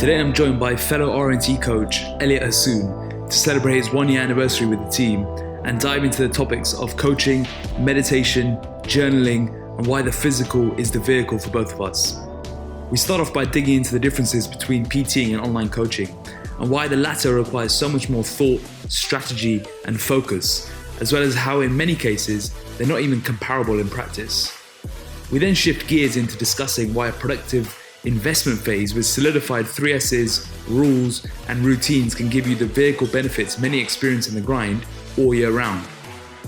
Today I'm joined by fellow R&T coach Elliot to celebrate his 1-year anniversary with the team and dive into the topics of coaching, meditation, journaling, and why the physical is the vehicle for both of us. We start off by digging into the differences between PT'ing and online coaching and why the latter requires so much more thought, strategy, and focus, as well as how in many cases they're not even comparable in practice. We then shift gears into discussing why a productive investment phase with solidified 3S's, rules, and routines can give you the vehicle benefits many experience in the grind all year round.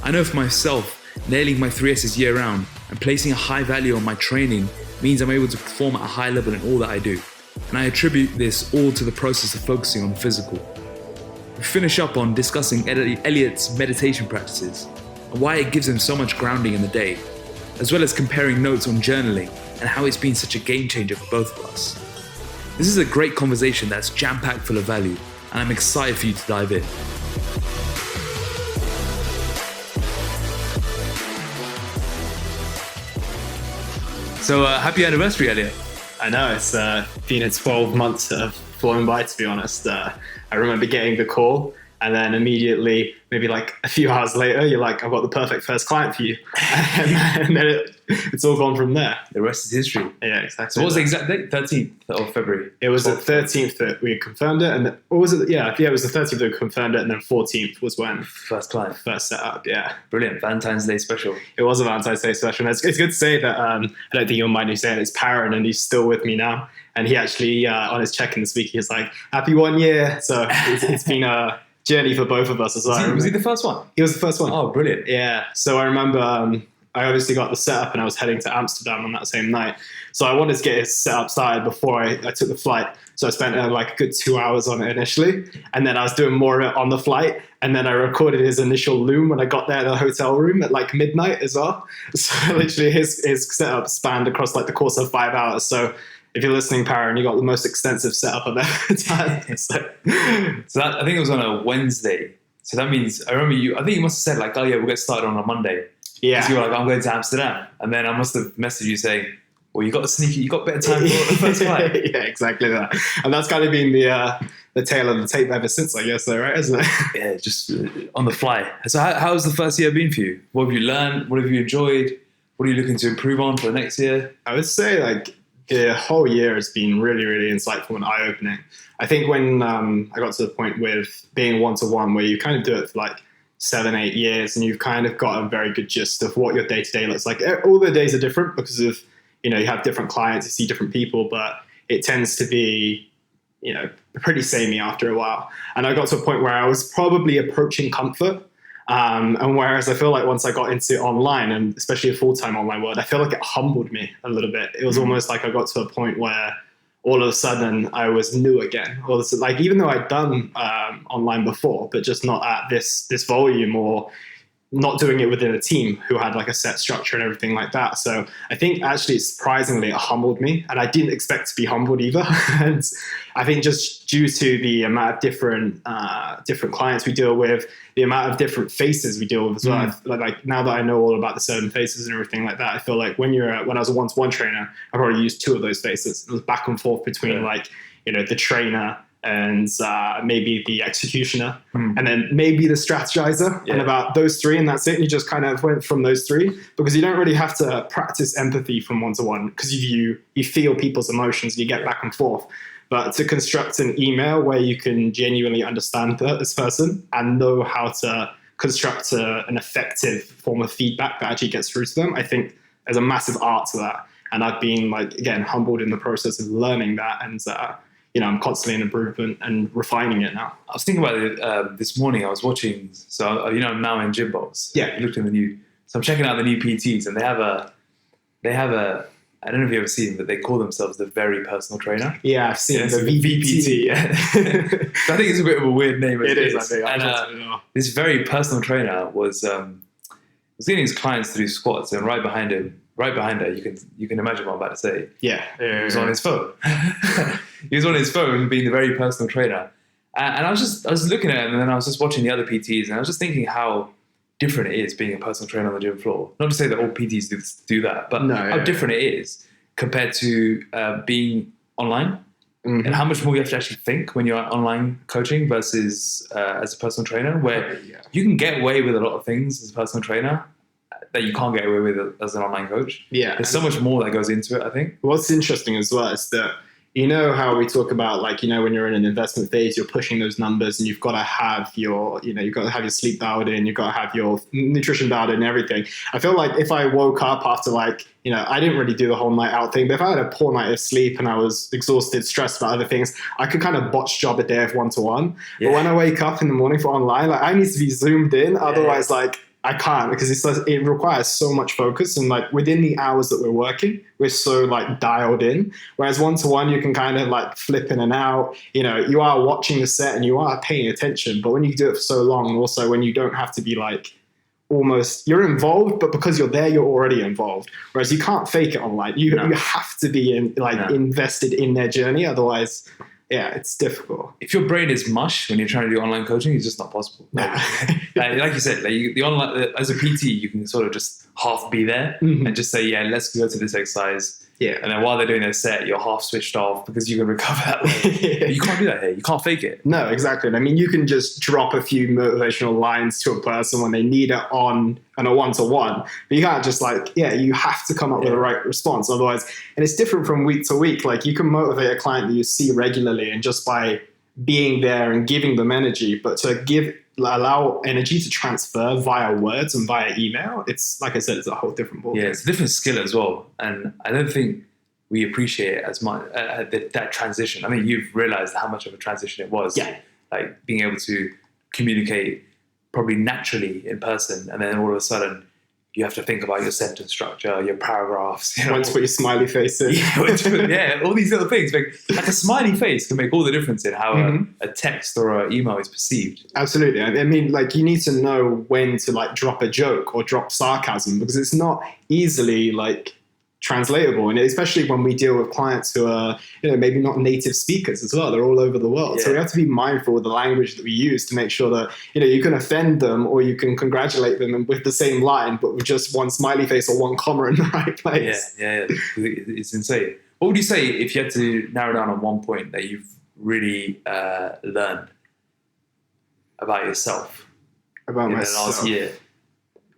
I know for myself, nailing my 3S's year round and placing a high value on my training means I'm able to perform at a high level in all that I do. And I attribute this all to the process of focusing on the physical. We finish up on discussing Elliot's meditation practices and why it gives him so much grounding in the day, as well as comparing notes on journaling and how it's been such a game changer for both of us. This is a great conversation that's jam-packed full of value, and I'm excited for you to dive in. So happy anniversary, Elliot. I know, it's been 12 months that have flown by, to be honest. I remember getting the call and then immediately, maybe like a few hours later, you're like, I've got the perfect first client for you. And then it's all gone from there. The rest is history. Yeah, exactly. So what was the exact date? 13th of February? It was the 13th that we confirmed it. And or was it? Yeah, it was the 13th that we confirmed it. And then 14th was when first client. First set up, yeah. Brilliant. Valentine's Day special. It was a Valentine's Day special. And it's good to say that, I don't think you'll mind me saying it's Parent, and he's still with me now. And he actually, on his check-in this week, he was like, happy 1 year. So it's been a journey for both of us as well. Was he the first one? He was the first one. Oh, brilliant. Yeah. So I remember I obviously got the setup and I was heading to Amsterdam on that same night. So I wanted to get his setup started before I took the flight. So I spent like a good 2 hours on it initially. And then I was doing more of it on the flight. And then I recorded his initial loom when I got there at the hotel room at like midnight as well. So literally his setup spanned across like the course of 5 hours. So if you're listening, Parent, you got the most extensive setup I've ever done. So that, I think it was on a Wednesday. So that means, I remember I think you must have said like, oh yeah, we'll get started on a Monday. Yeah. Because you were like, I'm going to Amsterdam. And then I must have messaged you saying, well, you got a bit of time for the first flight. Yeah, exactly that. And that's kind of been the tail of the tape ever since, I guess, though, right? Isn't it? Yeah, just on the fly. So how's the first year been for you? What have you learned? What have you enjoyed? What are you looking to improve on for the next year? I would say like the whole year has been really, really insightful and eye-opening. I think when I got to the point with being one-to-one where you kind of do it for like 7-8 years and you've kind of got a very good gist of what your day-to-day looks like. All the days are different because of, you have different clients, you see different people, but it tends to be, pretty samey after a while. And I got to a point where I was probably approaching comfort. And whereas I feel like once I got into online, and especially a full-time online world, I feel like it humbled me a little bit. It was almost like I got to a point where all of a sudden I was new again. Or like, even though I'd done online before, but just not at this volume, or not doing it within a team who had like a set structure and everything like that. So I think actually surprisingly it humbled me, and I didn't expect to be humbled either. And I think just due to the amount of different clients we deal with, the amount of different faces we deal with as well. Like now that I know all about the certain faces and everything like that, I feel like when I was a one-to-one trainer, I probably used 2 of those faces. It was back and forth between the trainer and maybe the executioner, and then maybe the strategizer, and about those 3, and that's it. You just kind of went from those 3 because you don't really have to practice empathy from one-to-one because you feel people's emotions and you get back and forth. But to construct an email where you can genuinely understand this person and know how to construct an effective form of feedback that actually gets through to them, I think there's a massive art to that. And I've been humbled in the process of learning that, and I'm constantly in improvement and refining it now. I was thinking about it this morning. I was watching, so I'm now in Gym Box. Yeah. I looked in so I'm checking out the new PTs, and they have a, I don't know if you've ever seen them, but they call themselves the very personal trainer. Yeah, I've seen the VPT. Yeah. So I think it's a bit of a weird name. It is, I think. And this very personal trainer was getting his clients to do squats, and right behind her, you can imagine what I'm about to say. Yeah. He was on his phone. He was on his phone being the very personal trainer. And I was looking at him, and then I was just watching the other PTs, and I was just thinking how different it is being a personal trainer on the gym floor. Not to say that all PTs do that, but how different it is compared to being online. Mm-hmm. and how much more you have to actually think when you're online coaching versus as a personal trainer, where you can get away with a lot of things as a personal trainer that you can't get away with as an online coach. Yeah. There's so much more that goes into it, I think. What's interesting as well is that, you know how we talk about, like, you know, when you're in an investment phase, you're pushing those numbers and you've got to have your, you know, you've got to have your sleep dialed in, you've got to have your nutrition dialed in and everything. I feel like if I woke up after, like, you know, I didn't really do the whole night out thing, but if I had a poor night of sleep and I was exhausted, stressed about other things, I could kind of botch job a day of one-to-one. Yeah. But when I wake up in the morning for online, like, I need to be zoomed in. Otherwise, like, I can't, because it requires so much focus, and like within the hours that we're working, we're so like dialed in. Whereas one-to-one, you can kind of like flip in and out. You know, you are watching the set and you are paying attention, but when you do it for so long, and also when you don't have to be like almost, you're involved, but because you're there, you're already involved. Whereas you can't fake it online. You have to be invested in their journey, otherwise. Yeah, it's difficult. If your brain is mush when you're trying to do online coaching, it's just not possible. Like you said, like the online, as a PT, you can sort of just half be there and just say, yeah, let's go to this exercise. Yeah. And then while they're doing their set, you're half switched off because you can recover that way. But you can't do that here. You can't fake it. No, exactly. I mean, you can just drop a few motivational lines to a person when they need it on a one-to-one. But you can't just you have to come up with the right response. Otherwise, and it's different from week to week. Like, you can motivate a client that you see regularly and just by being there and giving them energy, but to allow energy to transfer via words and via email, it's, like I said, it's a whole different ballgame. Yeah, it's a different skill as well. And I don't think we appreciate it as much, that transition. I mean, you've realized how much of a transition it was. Yeah. Like being able to communicate probably naturally in person, and then all of a sudden you have to think about your sentence structure, your paragraphs. You know, when to put your smiley face in. Yeah, all these little things. Like a smiley face can make all the difference in how a text or an email is perceived. Absolutely. I mean, like, you need to know when to like drop a joke or drop sarcasm, because it's not easily like translatable, and especially when we deal with clients who are, you know, maybe not native speakers as well. They're all over the world. So we have to be mindful of the language that we use to make sure that, you know, you can offend them or you can congratulate them with the same line, but with just one smiley face or one comma in the right place. Yeah. It's insane. What would you say if you had to narrow down on one point that you've really learned about yourself in the last year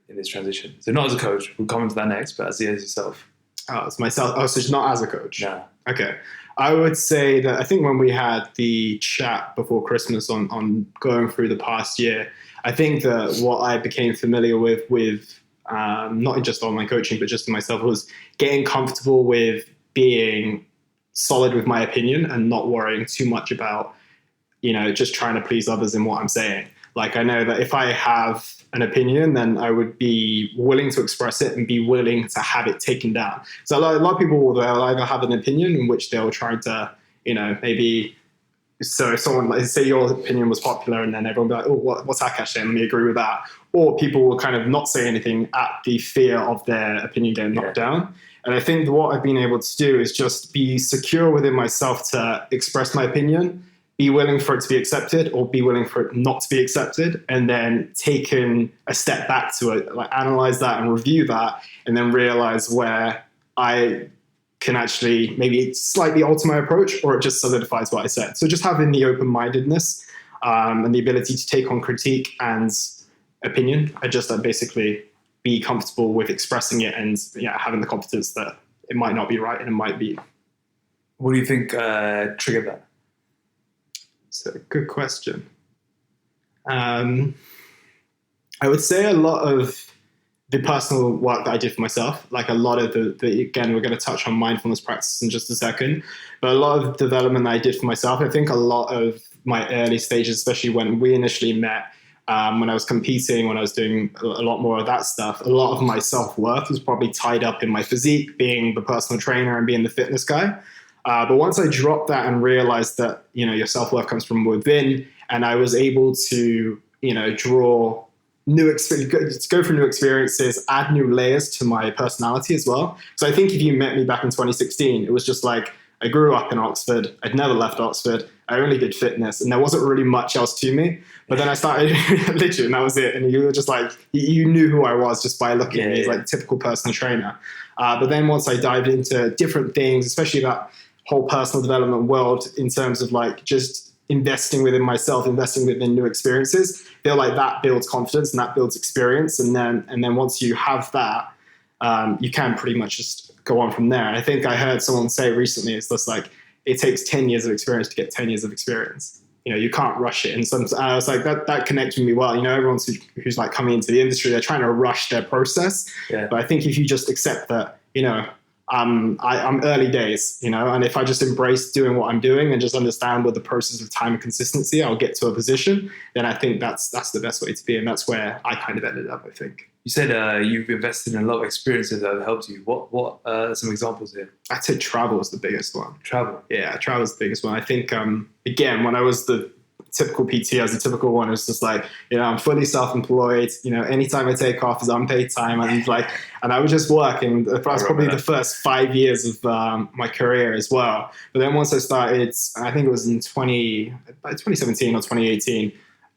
in this transition? So not as a coach, we'll come into that next, but as yourself. Oh, it's myself. Oh, so it's not as a coach. No. Okay. I would say that I think when we had the chat before Christmas on going through the past year, I think that what I became familiar with not just online coaching, but just myself, was getting comfortable with being solid with my opinion and not worrying too much about, you know, just trying to please others in what I'm saying. Like, I know that if I have an opinion, then I would be willing to express it and be willing to have it taken down. So a lot of people, they'll either have an opinion in which they'll try to, you know, maybe, so if someone, like, say your opinion was popular and then everyone will be like, oh, what's Akash saying? Let me agree with that. Or people will kind of not say anything at the fear of their opinion getting knocked down. And I think what I've been able to do is just be secure within myself to express my opinion, be willing for it to be accepted or be willing for it not to be accepted, and then taking a step back to it, like analyze that and review that, and then realize where I can actually maybe slightly alter my approach, or it just solidifies what I said. So just having the open-mindedness and the ability to take on critique and opinion, I just basically be comfortable with expressing it and having the confidence that it might not be right and it might be. What do you think triggered that? It's a good question. I would say a lot of the personal work that I did for myself, like a lot of the again, we're going to touch on mindfulness practice in just a second, but a lot of development that I did for myself, I think a lot of my early stages, especially when we initially met, when I was competing, when I was doing a lot more of that stuff, a lot of my self-worth was probably tied up in my physique, being the personal trainer and being the fitness guy. But once I dropped that and realized that, you know, your self-worth comes from within, and I was able to, you know, draw new experiences, go through new experiences, add new layers to my personality as well. So I think if you met me back in 2016, it was just like, I grew up in Oxford. I'd never left Oxford. I only did fitness, and there wasn't really much else to me. But then I started literally, and that was it. And you were just like, you knew who I was just by looking at me as like a typical personal trainer. But then once I dived into different things, especially that whole personal development world in terms of like just investing within myself, investing within new experiences. I feel like that builds confidence and that builds experience. And then once you have that, you can pretty much just go on from there. And I think I heard someone say recently, it's just like, it takes 10 years of experience to get 10 years of experience. You can't rush it. And I was like, that connected with me well. Everyone who's like coming into the industry, they're trying to rush their process. Yeah. But I think if you just accept that, I'm early days, and if I just embrace doing what I'm doing and just understand with the process of time and consistency, I'll get to a position, then I think that's the best way to be. And that's where I kind of ended up, I think. You said you've invested in a lot of experiences that have helped you. What are some examples here? I'd say travel is the biggest one. Travel? Yeah, travel is the biggest one. I think, again, when I was the typical PT, as a typical one, it's just like, I'm fully self-employed, anytime I take off is unpaid time. And I would just work. And that was probably the first 5 years of my career as well. But then once I started, I think it was in 2017 or 2018.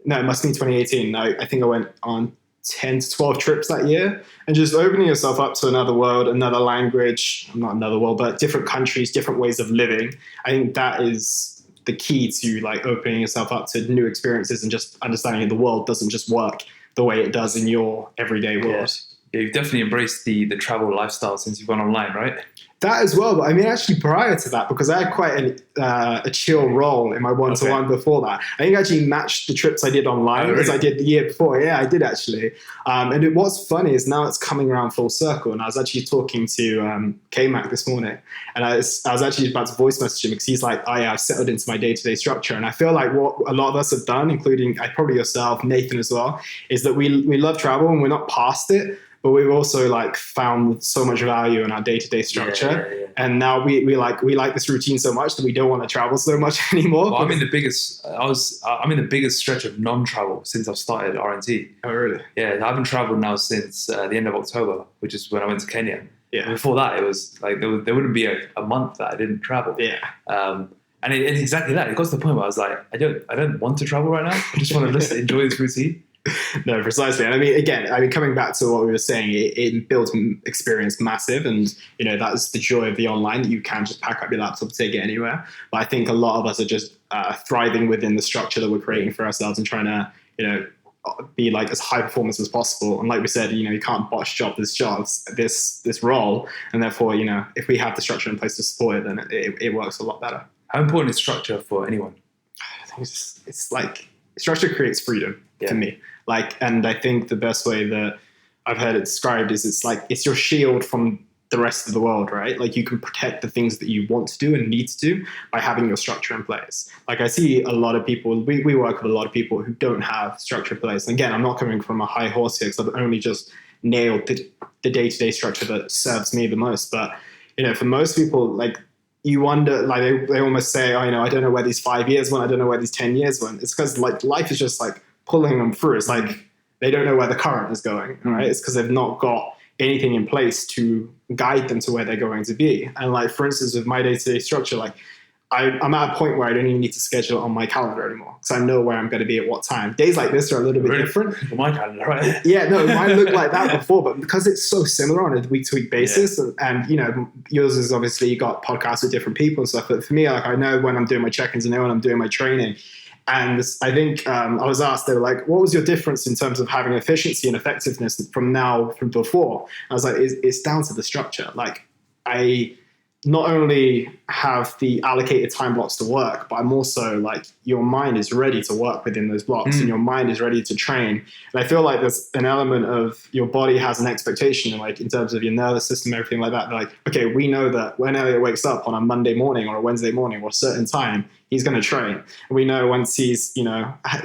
No, it must have been 2018. I think I went on 10 to 12 trips that year, and just opening yourself up to another world, another language, not another world, but different countries, different ways of living. I think that is the key to like opening yourself up to new experiences and just understanding the world doesn't just work the way it does in your everyday world. Yeah, you've definitely embraced the travel lifestyle since you've gone online, right? That as well, but I mean, actually prior to that, because I had quite a chill role in my one-to-one before that. I think I actually matched the trips I did online as I did the year before. Yeah, I did actually. And what's funny is now it's coming around full circle. And I was actually talking to K-Mac this morning, and I was actually about to voice message him because he's like, oh yeah, I've settled into my day-to-day structure. And I feel like what a lot of us have done, including probably yourself, Nathan as well, is that we love travel and we're not past it. But we've also like found so much value in our day-to-day structure. Yeah. And now we like this routine so much that we don't want to travel so much anymore. Well, I'm in the biggest stretch of non-travel since I've started R&T. Oh, really? Yeah, I haven't traveled now since the end of October, which is when I went to Kenya. Yeah. And before that, it was like there wouldn't be a month that I didn't travel. Yeah. And it's exactly that. It got to the point where I was like, I don't want to travel right now. I just want to just enjoy this routine. No, precisely. And I mean, coming back to what we were saying, it builds experience massive. And, that's the joy of the online, that you can just pack up your laptop and take it anywhere. But I think a lot of us are just thriving within the structure that we're creating for ourselves and trying to, be like as high performance as possible. And like we said, you can't botch this role. And therefore, if we have the structure in place to support it, then it works a lot better. How important is structure for anyone? I think it's like structure creates freedom for me. And I think the best way that I've heard it described is it's your shield from the rest of the world, right? Like you can protect the things that you want to do and need to do by having your structure in place. Like I see a lot of people, we work with a lot of people who don't have structure in place. And again, I'm not coming from a high horse here because I've only just nailed the day-to-day structure that serves me the most. But, for most people, like you wonder, like they almost say, oh, I don't know where these 5 years went. I don't know where these 10 years went. It's because like life is just like pulling them through. It's like they don't know where the current is going, right? It's because they've not got anything in place to guide them to where they're going to be. And like, for instance, with my day-to-day structure, like I'm at a point where I don't even need to schedule it on my calendar anymore because I know where I'm going to be at what time. Days like this are a little bit different. For my calendar, right? Yeah, no, mine looked like that before, but because it's so similar on a week-to-week basis, and yours is obviously you got podcasts with different people and stuff. But for me, like I know when I'm doing my check-ins, I know when I'm doing my training. And I think I was asked, they were like, what was your difference in terms of having efficiency and effectiveness from before? I was like, it's down to the structure. Like I not only have the allocated time blocks to work, but I'm also like, your mind is ready to work within those blocks and your mind is ready to train. And I feel like there's an element of your body has an expectation, like in terms of your nervous system, everything like that. Like, okay, we know that when Elliot wakes up on a Monday morning or a Wednesday morning or a certain time, he's going to train. And we know once he's,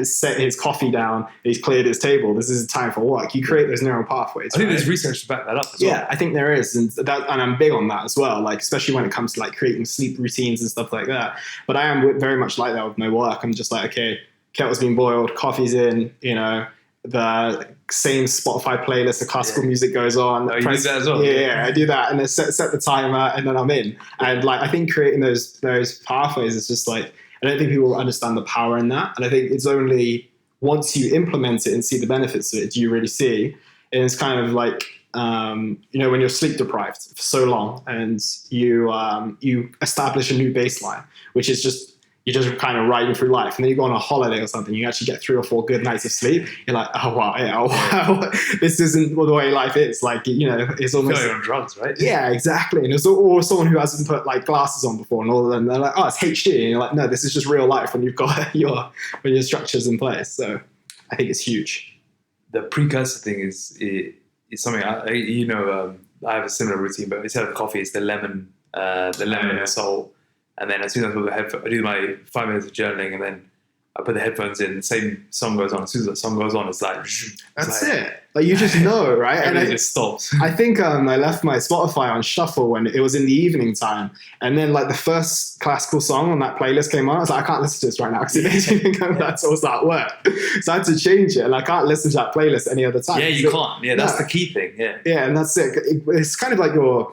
set his coffee down, he's cleared his table, this is time for work. You create those neural pathways. I think there's research to back that up as well. Yeah, I think there is. And I'm big on that as well. Like, especially when it comes to like creating sleep routines and stuff like that. But I am very much like that with my work. I'm just like, okay, kettle's been boiled, coffee's in, the same Spotify playlist, the classical music goes on. Oh, you do that as well? Yeah, I do that. And then set the timer and then I'm in. And like, I think creating those pathways is just like, I don't think people understand the power in that. And I think it's only once you implement it and see the benefits of it, do you really see. And it's kind of like, when you're sleep deprived for so long and you establish a new baseline, which is just, you're just kind of riding through life, and then you go on a holiday or something, you actually get 3 or 4 good nights of sleep. You're like, oh wow, this isn't the way life is. Like, it's almost you're on drugs, right? Yeah, exactly. And it's or someone who hasn't put like glasses on before, and all of them, they're like, oh, it's HD, and you're like, no, this is just real life when you've got your structures in place. So I think it's huge. The precursor thing is something I have a similar routine, but instead of coffee, it's the lemon and salt. And then as soon as I put the headphones, I do my 5 minutes of journaling, and then I put the headphones in, the same song goes on. As soon as the song goes on, it's like... That's it. Like, you just know, right? And it just stops. I think I left my Spotify on shuffle when it was in the evening time. And then, like, the first classical song on that playlist came on. I was like, I can't listen to this right now because it makes me think that's also at work. So I had to change it. And I can't listen to that playlist any other time. Yeah, you can't. Yeah, that's the key thing. Yeah. Yeah, and that's it. It's kind of like your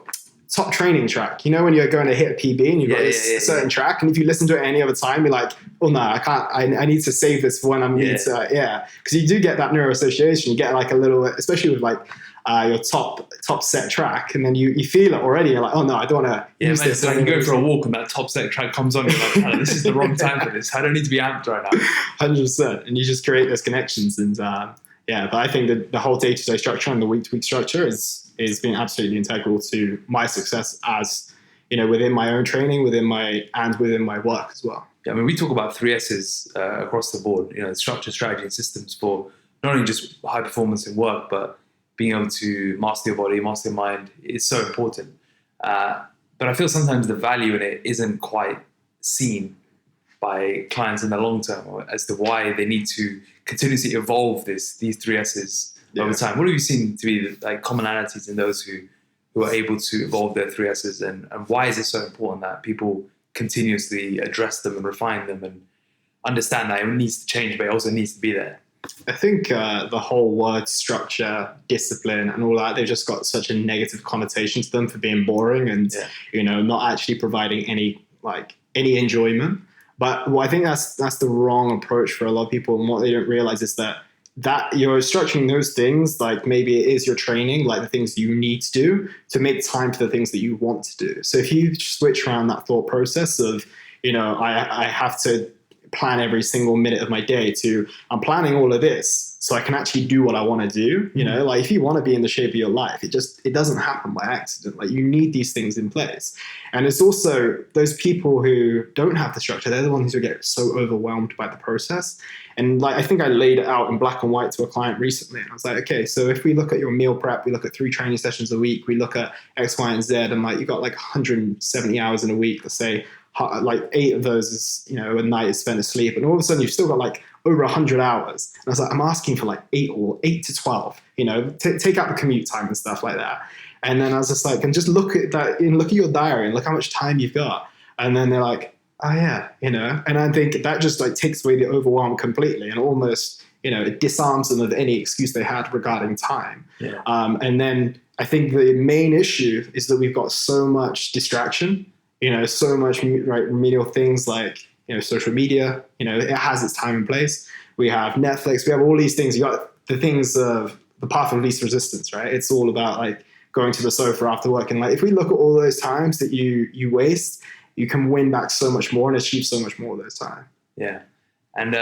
top training track. When you're going to hit a PB and you've got this certain track, and if you listen to it any other time, you're like, oh no, I can't, I need to save this for when I'm need to, because you do get that neuroassociation. You get like a little, especially with like your top set track, and then you feel it already. You're like, oh no, I don't want to use this. So when you go for a walk and that top set track comes on, you're like, oh, this is the wrong time for this. I don't need to be amped right now. 100%. And you just create those connections. And but I think that the whole day-to-day structure and the week-to-week structure is been absolutely integral to my success as, within my own training, within my work as well. Yeah, I mean, we talk about 3 S's across the board, structure, strategy, and systems for not only just high performance in work, but being able to master your body, master your mind is so important. But I feel sometimes the value in it isn't quite seen by clients in the long term, or as to why they need to continuously evolve these 3 S's over time. What have you seen to be like commonalities in those who are able to evolve their 3 S's, and why is it so important that people continuously address them and refine them and understand that it needs to change, but it also needs to be there? I think the whole word structure, discipline, and all that, they've just got such a negative connotation to them for being boring and not actually providing any enjoyment. But I think that's the wrong approach for a lot of people, and what they don't realize is that you're structuring those things, like maybe it is your training, like the things you need to do to make time for the things that you want to do. So if you switch around that thought process of, I have to plan every single minute of my day to, I'm planning all of this so I can actually do what I want to do. Like if you want to be in the shape of your life, it doesn't happen by accident. Like you need these things in place. And it's also those people who don't have the structure, they're the ones who get so overwhelmed by the process. And like, I think I laid it out in black and white to a client recently. And I was like, okay, so if we look at your meal prep, we look at 3 training sessions a week, we look at X, Y, and Z, and like you got like 170 hours in a week, let's say, like 8 of those is, a night is spent asleep. And all of a sudden you've still got like over 100 hours. And I was like, I'm asking for like 8 to 12, take out the commute time and stuff like that. And then I was just like, and just look at that and look at your diary and look how much time you've got. And then they're like, oh yeah, and I think that just like takes away the overwhelm completely and almost, it disarms them of any excuse they had regarding time. Yeah. And then I think the main issue is that we've got so much distraction, so much remedial things like, social media, it has its time and place. We have Netflix, we have all these things. You got the things of the path of least resistance, right? It's all about like going to the sofa after work. And like, if we look at all those times that you waste, you can win back so much more and achieve so much more this time. Yeah. And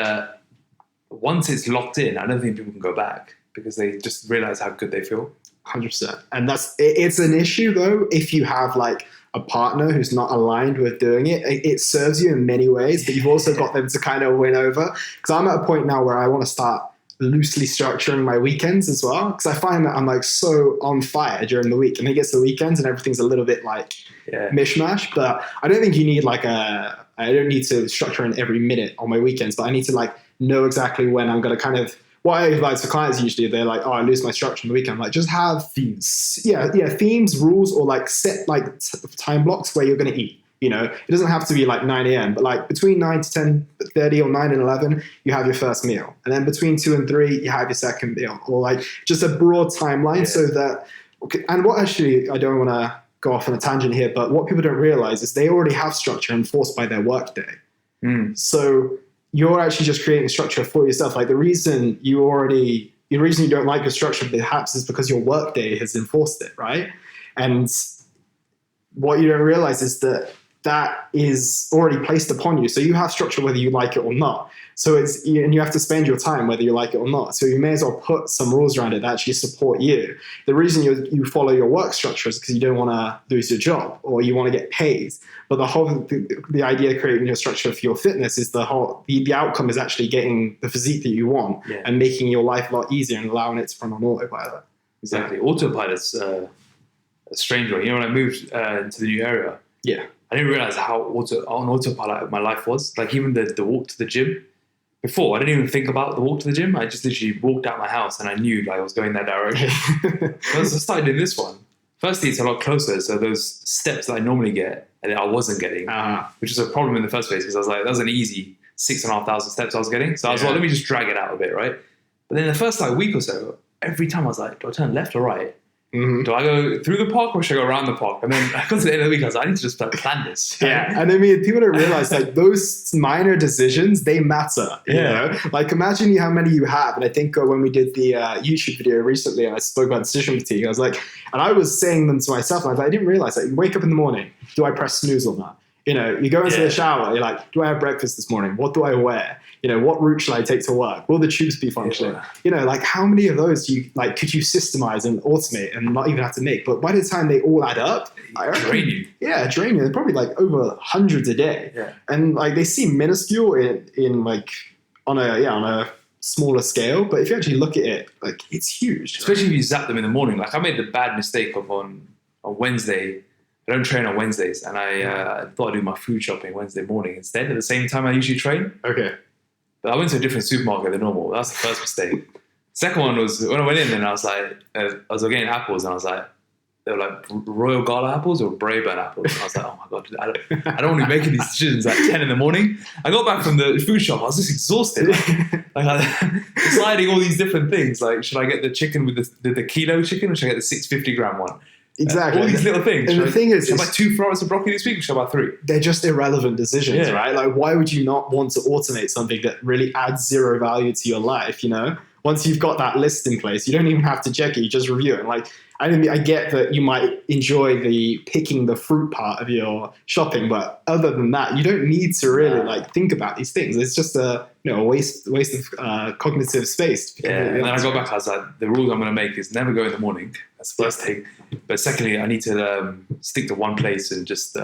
once it's locked in, I don't think people can go back because they just realize how good they feel. 100%. And it's an issue though, if you have like a partner who's not aligned with doing it. It serves you in many ways, but you've also got them to kind of win over. Because I'm at a point now where I want to start loosely structuring my weekends as well, because I find that I'm like so on fire during the week, and then it gets to the weekends and everything's a little bit like mishmash. But I don't think you need I don't need to structure in every minute on my weekends, but I need to like know exactly when I'm going to kind of, what I advise for clients usually, they're like, oh, I lose my structure on the weekend. I'm like, just have themes. Yeah, themes, rules, or like set like time blocks where you're going to eat. It doesn't have to be like 9 a.m., but like between 9 to 10:30 or 9 and 11, you have your first meal. And then between 2 and 3, you have your second meal, or like just a broad timeline so that, and what actually, I don't want to go off on a tangent here, but what people don't realize is they already have structure enforced by their workday. So you're actually just creating structure for yourself. Like the reason you already the reason you don't like your structure perhaps is because your workday has enforced it, right? And what you don't realize is that is already placed upon you. So you have structure whether you like it or not. So and you have to spend your time whether you like it or not. So you may as well put some rules around it that actually support you. The reason you follow your work structure is because you don't want to lose your job or you want to get paid. But the idea of creating your structure for your fitness is the outcome is actually getting the physique that you want and making your life a lot easier and allowing it to run on autopilot. Exactly. Autopilot's a strange one. You know, when I moved into the new area, I didn't realize how on autopilot my life was. Like even the walk to the gym. Before, I didn't even think about the walk to the gym. I just literally walked out my house and I knew like I was going that direction. So I started doing this one. Firstly, it's a lot closer. So those steps that I normally get and I wasn't getting, which was a problem in the first place because I was like, that was an easy 6,500 steps I was getting. So I was like, let me just drag it out a bit, right? But then the first like week or so, every time I was like, do I turn left or right? Mm-hmm. Do I go through the park or should I go around the park? And then I got to the end of the week, I was like, I need to just plan this. Yeah, and I mean, people don't realize like those minor decisions, they matter. You know? Like imagine how many you have. And I think when we did the YouTube video recently, and I spoke about decision fatigue, I was like, and I was saying them to myself, and I was like, I didn't realize that you wake up in the morning, do I press snooze or not? You know, you go into the shower, you're like, do I have breakfast this morning? What do I wear? You know, what route should I take to work? Will the tubes be functioning? You know, like how many of those could you systemize and automate and not even have to make? But by the time they all add up, drain you. Yeah, drain you. They're probably like over hundreds a day. Yeah. And like they seem minuscule in like on a smaller scale, but if you actually look at it, like it's huge. Especially if you zap them in the morning. Like I made the bad mistake of on Wednesday. I don't train on Wednesdays, and I thought I'd do my food shopping Wednesday morning instead at the same time I usually train. Okay. But I went to a different supermarket than normal. That's the first mistake. Second one was when I went in and I was like, I was getting apples and I was like, they were like Royal Gala apples or Braeburn apples. And I was like, oh my God, I don't want to be making these decisions at 10 in the morning. I got back from the food shop. I was just exhausted. Like deciding all these different things. Like, should I get the chicken with the kilo chicken or should I get the 650 gram one? Exactly. All these little things. And the thing is, should I buy 2 florets of broccoli this week or should I buy 3? They're just irrelevant decisions, right? Like, why would you not want to automate something that really adds zero value to your life, you know? Once you've got that list in place, you don't even have to check it, you just review it. And like, I get that you might enjoy the picking the fruit part of your shopping, but other than that, you don't need to really like think about these things. It's just a waste of cognitive space. Yeah, and then I got back, I was like, the rule I'm going to make is never go in the morning. That's the first thing. But secondly, I need to stick to one place and just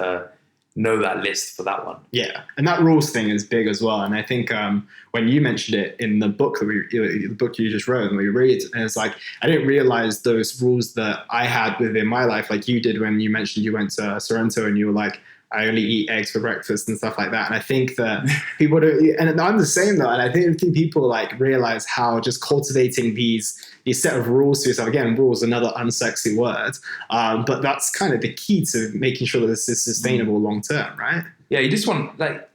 know that list for that one. Yeah, and that rules thing is big as well. And I think when you mentioned it in the book the book you just wrote and we read, and it's like I didn't realize those rules that I had within my life, like you did when you mentioned you went to Sorrento and you were like, I only eat eggs for breakfast and stuff like that. And I think that people don't, and I'm the same though. And I think people like realize how just cultivating these set of rules to yourself, again, rules, another unsexy word. But that's kind of the key to making sure that this is sustainable long term, right? Yeah. You just want, like,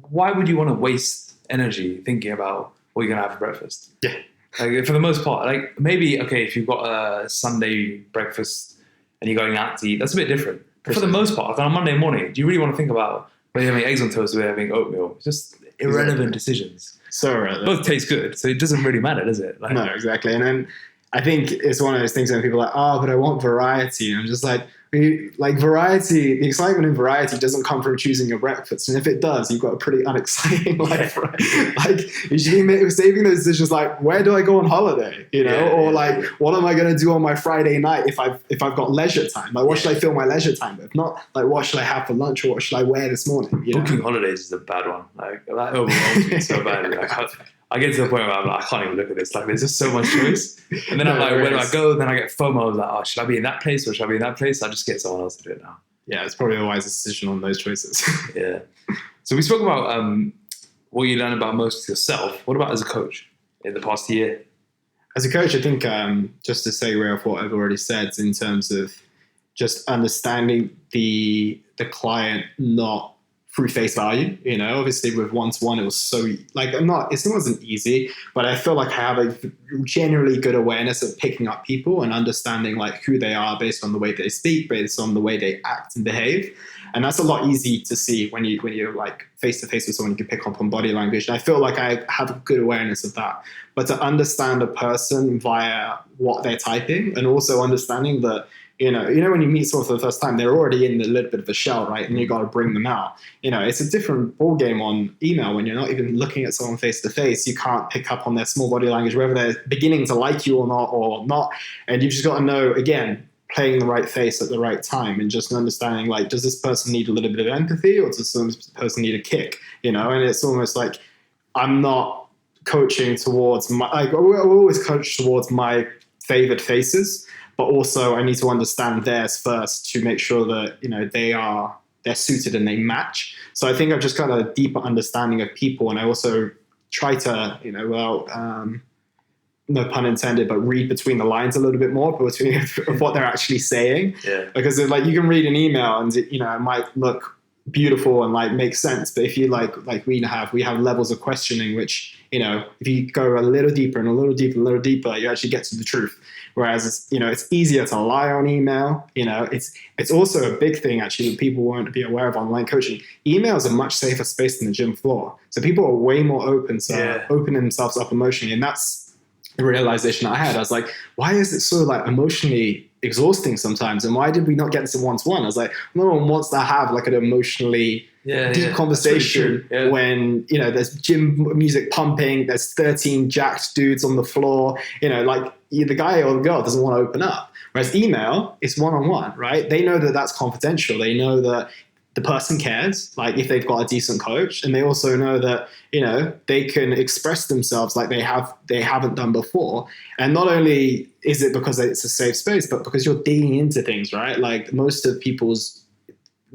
why would you want to waste energy thinking about what you're going to have for breakfast? Yeah. Like for the most part, like maybe, okay, if you've got a Sunday breakfast and you're going out to eat, that's a bit different. But for the most part, like on a Monday morning, do you really want to think about whether you're having eggs on toast or whether you're having oatmeal? It's just irrelevant decisions. So relevant. Both taste good, so it doesn't really matter, does it? Like, no, exactly. And then I think it's one of those things when people are like, oh, but I want variety. And I'm just like variety, the excitement in variety doesn't come from choosing your breakfast. And if it does, you've got a pretty unexciting life, right? Like you should be saving those decisions like, where do I go on holiday? You know, or like, what am I going to do on my Friday night if I've got leisure time? Like, what should I fill my leisure time with? Not like, what should I have for lunch or what should I wear this morning? You Booking know? holidays is a bad one. Like that overwhelms me so badly. Like, I get to the point where I'm like, I can't even look at this. Like, there's just so much choice. And then I'm like, where do I go? Then I get FOMO. I was like, oh, should I be in that place or should I be in that place? I just get someone else to do it now. Yeah, it's probably the wisest decision on those choices. Yeah. So we spoke about what you learn about most yourself. What about as a coach in the past year? As a coach, I think just to segue off what I've already said in terms of just understanding the client not through face value. Obviously with one-to-one, it was so like it wasn't easy, but I feel like I have a generally good awareness of picking up people and understanding like who they are based on the way they speak, based on the way they act and behave. And that's a lot easy to see when you're like face to face with someone. You can pick up on body language. And I feel like I have a good awareness of that. But to understand a person via what they're typing, and also understanding that, when you meet someone for the first time, they're already in a little bit of a shell, right? And you got to bring them out. It's a different ball game on email when you're not even looking at someone face to face. You can't pick up on their small body language, whether they're beginning to like you or not. And you've just got to know, again, playing the right face at the right time, and just understanding like, does this person need a little bit of empathy, or does this person need a kick? And it's almost like I'm not coaching towards I always coach towards my favored faces, but also I need to understand theirs first to make sure that they're suited and they match. So I think I've just got a deeper understanding of people, and I also try to no pun intended, but read between the lines a little bit more of what they're actually saying. Yeah. Because like you can read an email and it might look beautiful and like make sense, but if you like we have levels of questioning, which if you go a little deeper and a little deeper and a little deeper, you actually get to the truth. Whereas it's easier to lie on email. It's also a big thing actually that people won't be aware of online coaching. Email is a much safer space than the gym floor, so people are way more open to open themselves up emotionally, and that's the realization I had. I was like, why is it so like emotionally exhausting sometimes? And why did we not get to one-to-one? I was like, no one wants to have like an emotionally deep conversation when, there's gym music pumping, there's 13 jacked dudes on the floor, like the guy or the girl doesn't want to open up. Whereas email is one-on-one, right? They know that that's confidential. They know that the person cares, like if they've got a decent coach, and they also know that, they can express themselves like they haven't done before. And not only is it because it's a safe space, but because you're digging into things, right? Like most of people's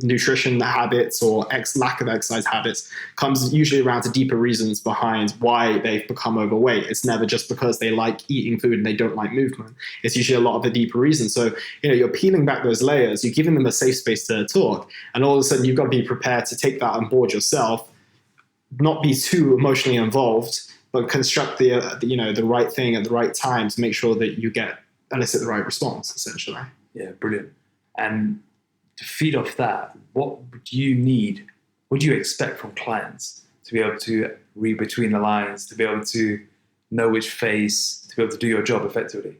nutrition habits or lack of exercise habits comes usually around to deeper reasons behind why they've become overweight. It's never just because they like eating food and they don't like movement. It's usually a lot of the deeper reasons. So, you're peeling back those layers, you're giving them a safe space to talk, and all of a sudden you've got to be prepared to take that on board yourself, not be too emotionally involved, but construct the right thing at the right time to make sure that you elicit the right response, essentially. Yeah, brilliant. And to feed off that, what do you need? What do you expect from clients to be able to read between the lines, to be able to know which face, to be able to do your job effectively?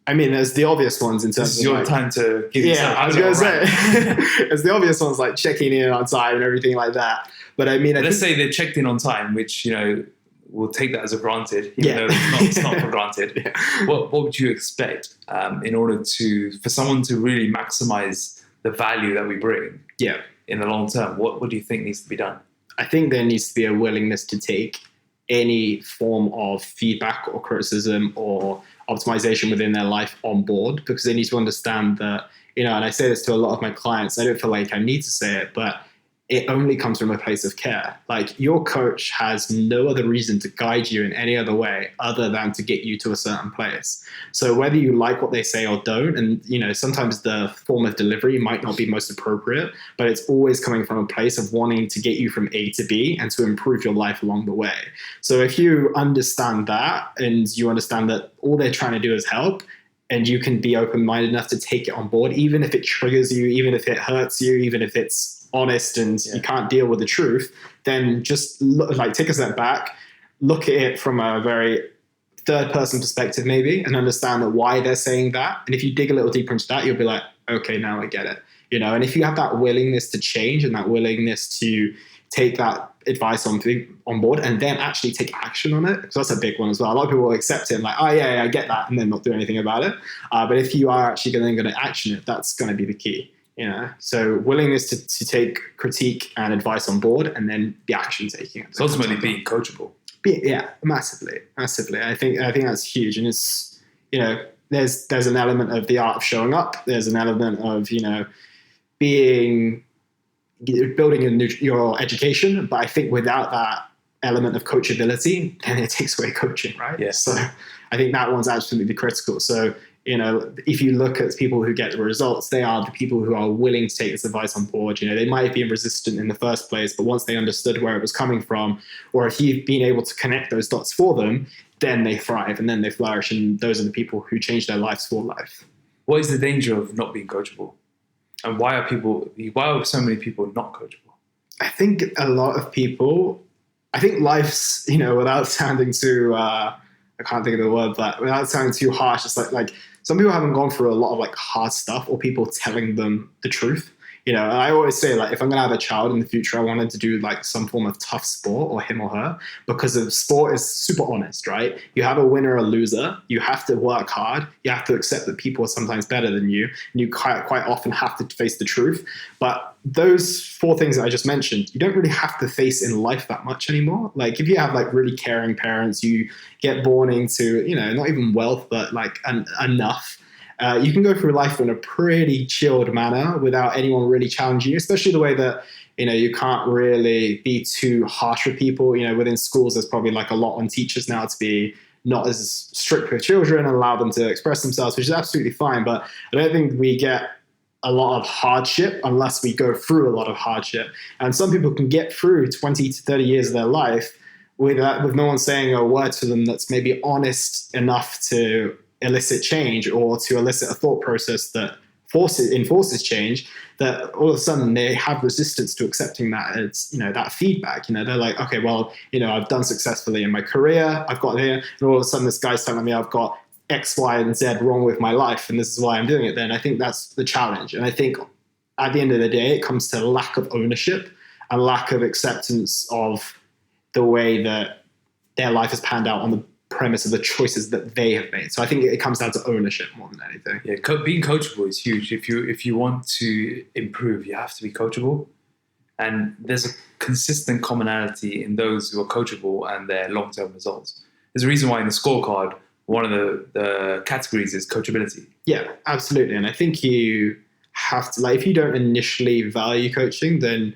I mean, there's the obvious ones in terms of... This is your time to give yourself... I was going to say. There's the obvious ones like checking in on time and everything like that. But I mean... Let's say they checked in on time, which, we'll take that as a granted, even though it's not for granted. What would you expect in order for someone to really maximize the value that we bring in the long term? What do you think needs to be done? I think there needs to be a willingness to take any form of feedback or criticism or optimization within their life on board, because they need to understand that, and I say this to a lot of my clients, I don't feel like I need to say it, but it only comes from a place of care. Like your coach has no other reason to guide you in any other way other than to get you to a certain place. So whether you like what they say or don't, and sometimes the form of delivery might not be most appropriate, but it's always coming from a place of wanting to get you from A to B and to improve your life along the way. So if you understand that, and you understand that all they're trying to do is help, and you can be open-minded enough to take it on board, even if it triggers you, even if it hurts you, even if it's honest and you can't deal with the truth, then just take a step back, look at it from a very third person perspective maybe, and understand that why they're saying that. And if you dig a little deeper into that, you'll be like, okay, now I get it. And if you have that willingness to change and that willingness to take that advice on board and then actually take action on it, because that's a big one as well. A lot of people will accept it and like, oh yeah, I get that, and then not do anything about it. But if you are actually going to action it, that's going to be the key. So willingness to take critique and advice on board, and then the action taking. It's ultimately being coachable. Massively. I think that's huge, and it's there's an element of the art of showing up. There's an element of building your education, but I think without that element of coachability, then it takes away coaching, right? Yes. So I think that one's absolutely critical. So if you look at people who get the results, they are the people who are willing to take this advice on board. They might have been resistant in the first place, but once they understood where it was coming from, or if you've been able to connect those dots for them, then they thrive and then they flourish. And those are the people who change their lives for life. What is the danger of not being coachable? And why are so many people not coachable? I think a lot of people, life's, without sounding too, I can't think of the word, but without sounding too harsh, it's like some people haven't gone through a lot of like hard stuff or people telling them the truth. And I always say, like, if I'm going to have a child in the future, I wanted to do like some form of tough sport, or him or her, because the sport is super honest, right? You have a winner or a loser. You have to work hard. You have to accept that people are sometimes better than you. And you quite often have to face the truth. But those 4 things that I just mentioned, you don't really have to face in life that much anymore. Like if you have like really caring parents, you get born into, not even wealth, but like enough. You can go through life in a pretty chilled manner without anyone really challenging you, especially the way that, you can't really be too harsh with people. Within schools, there's probably like a lot on teachers now to be not as strict with children and allow them to express themselves, which is absolutely fine. But I don't think we get a lot of hardship unless we go through a lot of hardship. And some people can get through 20 to 30 years of their life with no one saying a word to them that's maybe honest enough to elicit change or to elicit a thought process that enforces change, that all of a sudden they have resistance to accepting that as, that feedback. They're like, okay, well, I've done successfully in my career, I've got here, and all of a sudden this guy's telling me I've got X, Y, and Z wrong with my life, and this is why I'm doing it. Then I think that's the challenge. And I think at the end of the day, it comes to lack of ownership and lack of acceptance of the way that their life has panned out on the premise of the choices that they have made. So I think it comes down to ownership more than anything. Yeah, being coachable is huge. If you want to improve, you have to be coachable. And there's a consistent commonality in those who are coachable and their long-term results. There's a reason why in the scorecard, one of the categories is coachability. Yeah, absolutely. And I think you have to, like, if you don't initially value coaching, then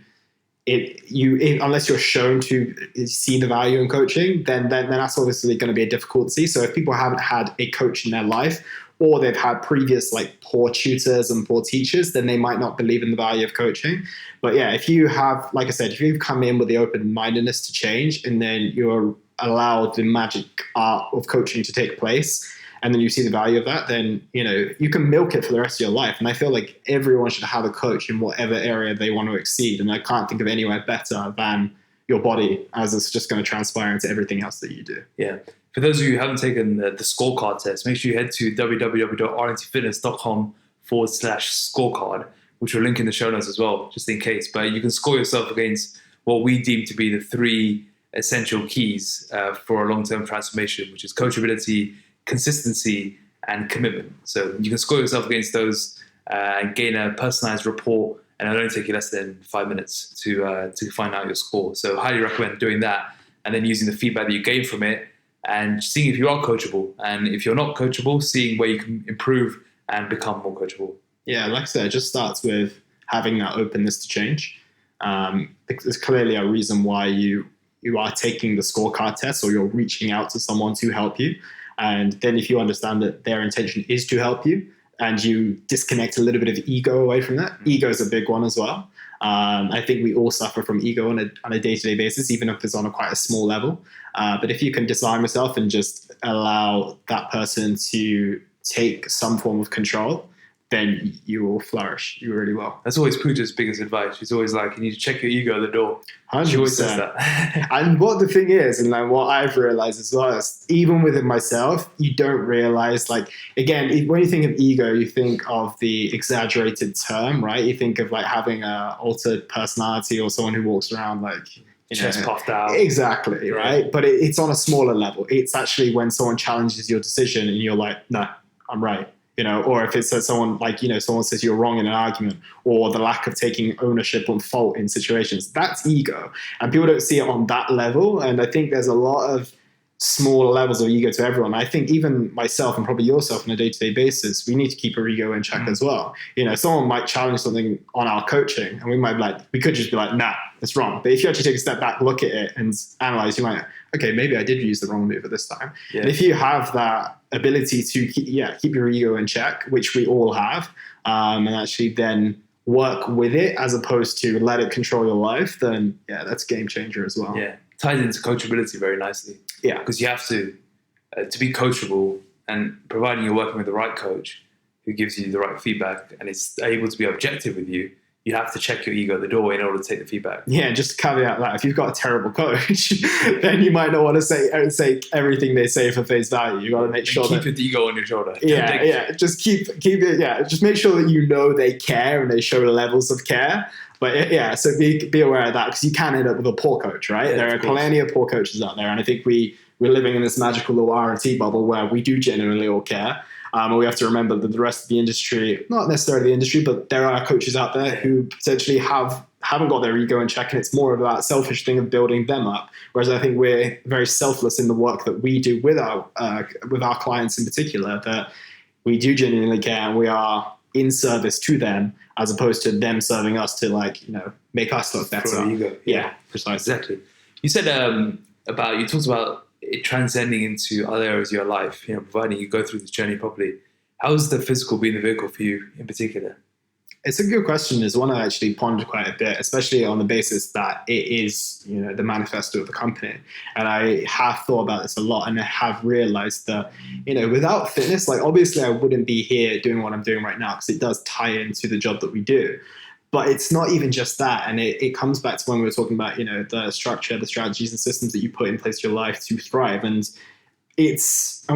unless you're shown to see the value in coaching, then that's obviously going to be a difficulty. So if people haven't had a coach in their life, or they've had previous like poor tutors and poor teachers, then they might not believe in the value of coaching. But yeah, if you have, like I said, if you've come in with the open-mindedness to change, and then you're allowed the magic art of coaching to take place, and then you see the value of that, then, you can milk it for the rest of your life. And I feel like everyone should have a coach in whatever area they want to exceed. And I can't think of anywhere better than your body, as it's just going to transpire into everything else that you do. Yeah. For those of you who haven't taken the scorecard test, make sure you head to www.rntfitness.com/scorecard, which we'll link in the show notes as well, just in case. But you can score yourself against what we deem to be the 3 essential keys for a long-term transformation, which is coachability, consistency, and commitment. So you can score yourself against those and gain a personalized report, and it'll only take you less than 5 minutes to find out your score. So highly recommend doing that, and then using the feedback that you gain from it and seeing if you are coachable. And if you're not coachable, seeing where you can improve and become more coachable. Yeah, like I said, it just starts with having that openness to change. There's clearly a reason why you are taking the scorecard test, or you're reaching out to someone to help you. And then if you understand that their intention is to help you, and you disconnect a little bit of ego away from that, ego is a big one as well. I think we all suffer from ego on a day-to-day basis, even if it's on quite a small level. But if you can disarm yourself and just allow that person to take some form of control, then you will flourish. You really will. That's always Pooja's biggest advice. She's always like, you need to check your ego at the door. 100%. She always says that. And what the thing is, and like what I've realized as well, is even within myself, you don't realize, like, again, when you think of ego, you think of the exaggerated term, right? You think of like having a altered personality, or someone who walks around like, chest puffed out. Exactly, right? Yeah. But it's on a smaller level. It's actually when someone challenges your decision and you're like, no, I'm right. Or if it's someone like, someone says you're wrong in an argument, or the lack of taking ownership and fault in situations, that's ego. And people don't see it on that level. And I think there's a lot of smaller levels of ego to everyone. I think even myself and probably yourself on a day-to-day basis, we need to keep our ego in check as well. Someone might challenge something on our coaching, and we could just be like, nah, it's wrong. But if you actually take a step back, look at it and analyze, you might, okay, maybe I did use the wrong move at this time. Yeah. And if you have that ability to keep your ego in check, which we all have, and actually then work with it as opposed to let it control your life, then that's a game changer as well. Yeah, ties into coachability very nicely. Yeah, because you have to be coachable, and providing you're working with the right coach who gives you the right feedback and is able to be objective with you, you have to check your ego at the door in order to take the feedback. Yeah, just caveat that if you've got a terrible coach, then you might not want to say everything they say for face value. You got to make sure keep your ego on your shoulder. Yeah. Just keep it. Yeah, just make sure that you know they care and they show levels of care. But so be aware of that, because you can end up with a poor coach, right? There are plenty of poor coaches out there, and I think we're living in this magical little R&T bubble where we do genuinely all care. And we have to remember that the rest of the industry, not necessarily the industry, but there are coaches out there who potentially haven't got their ego in check, and it's more of that selfish thing of building them up. Whereas I think we're very selfless in the work that we do with our clients in particular, that we do genuinely care and we are in service to them as opposed to them serving us to make us look better. Ego. Yeah, precisely. Exactly. You said you talked about it transcending into other areas of your life, providing you go through this journey properly. How has the physical been the vehicle for you in particular? It's a good question. It's one I actually pondered quite a bit, especially on the basis that it is, the manifesto of the company. And I have thought about this a lot, and I have realized that, without fitness, obviously I wouldn't be here doing what I'm doing right now, because it does tie into the job that we do. But it's not even just that. And it comes back to when we were talking about, the structure, the strategies and systems that you put in place in your life to thrive. And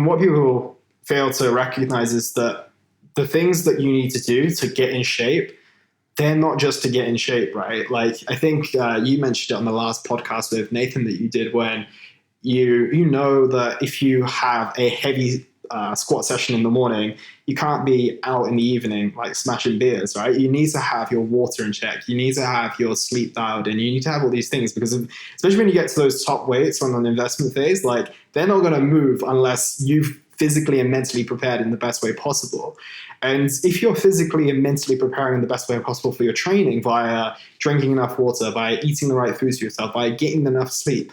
what people fail to recognize is that the things that you need to do to get in shape, they're not just to get in shape, right? I think you mentioned it on the last podcast with Nathan that you did, when you know that if you have a heavy squat session in the morning, you can't be out in the evening smashing beers, right? You need to have your water in check. You need to have your sleep dialed in. You need to have all these things, because especially when you get to those top weights on an investment phase, they're not going to move unless you've physically and mentally prepared in the best way possible. And if you're physically and mentally preparing in the best way possible for your training via drinking enough water, by eating the right foods for yourself, by getting enough sleep,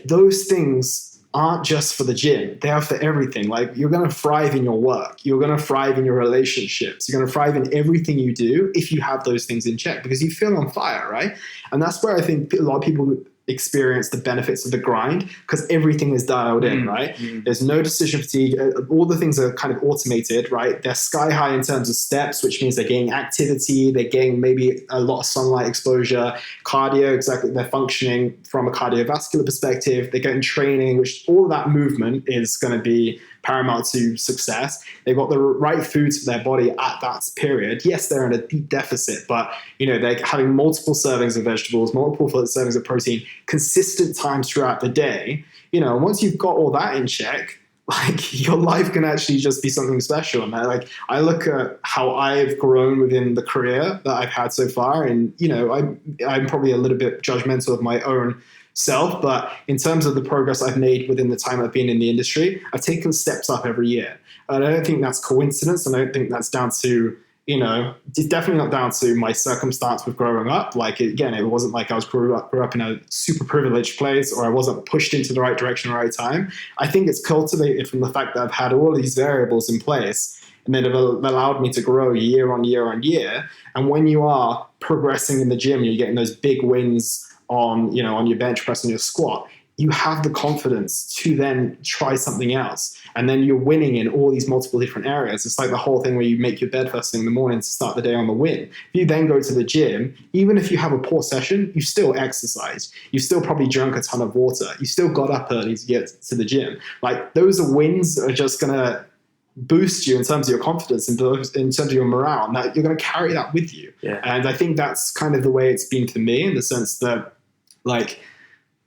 those things aren't just for the gym. They are for everything. You're going to thrive in your work. You're going to thrive in your relationships. You're going to thrive in everything you do if you have those things in check, because you feel on fire, right? And that's where I think a lot of people experience the benefits of the grind, because everything is dialed in, right? There's no decision fatigue. All the things are kind of automated, right? They're sky high in terms of steps, which means they're getting activity, they're getting maybe a lot of sunlight exposure, cardio, exactly. They're functioning from a cardiovascular perspective. They're getting training, which all of that movement is going to be paramount to success. They've got the right foods for their body at that period. Yes, they're in a deep deficit, but they're having multiple servings of vegetables, multiple servings of protein, consistent times throughout the day. Once you've got all that in check, your life can actually just be something special. And I look at how I've grown within the career that I've had so far, and I'm probably a little bit judgmental of my own self, but in terms of the progress I've made within the time I've been in the industry, I've taken steps up every year. And I don't think that's coincidence, and I don't think that's down to, it's definitely not down to my circumstance with growing up. Again, it wasn't like I grew up in a super privileged place, or I wasn't pushed into the right direction at the right time. I think it's cultivated from the fact that I've had all these variables in place, and then it allowed me to grow year on year on year. And when you are progressing in the gym, you're getting those big wins on your bench press and your squat, you have the confidence to then try something else. And then you're winning in all these multiple different areas. It's like the whole thing where you make your bed first thing in the morning to start the day on the win. If you then go to the gym, even if you have a poor session, you still exercised. You still probably drank a ton of water. You still got up early to get to the gym. Those wins are just going to boost you in terms of your confidence and in terms of your morale, and that you're going to carry that with you. Yeah. And I think that's kind of the way it's been for me, in the sense that,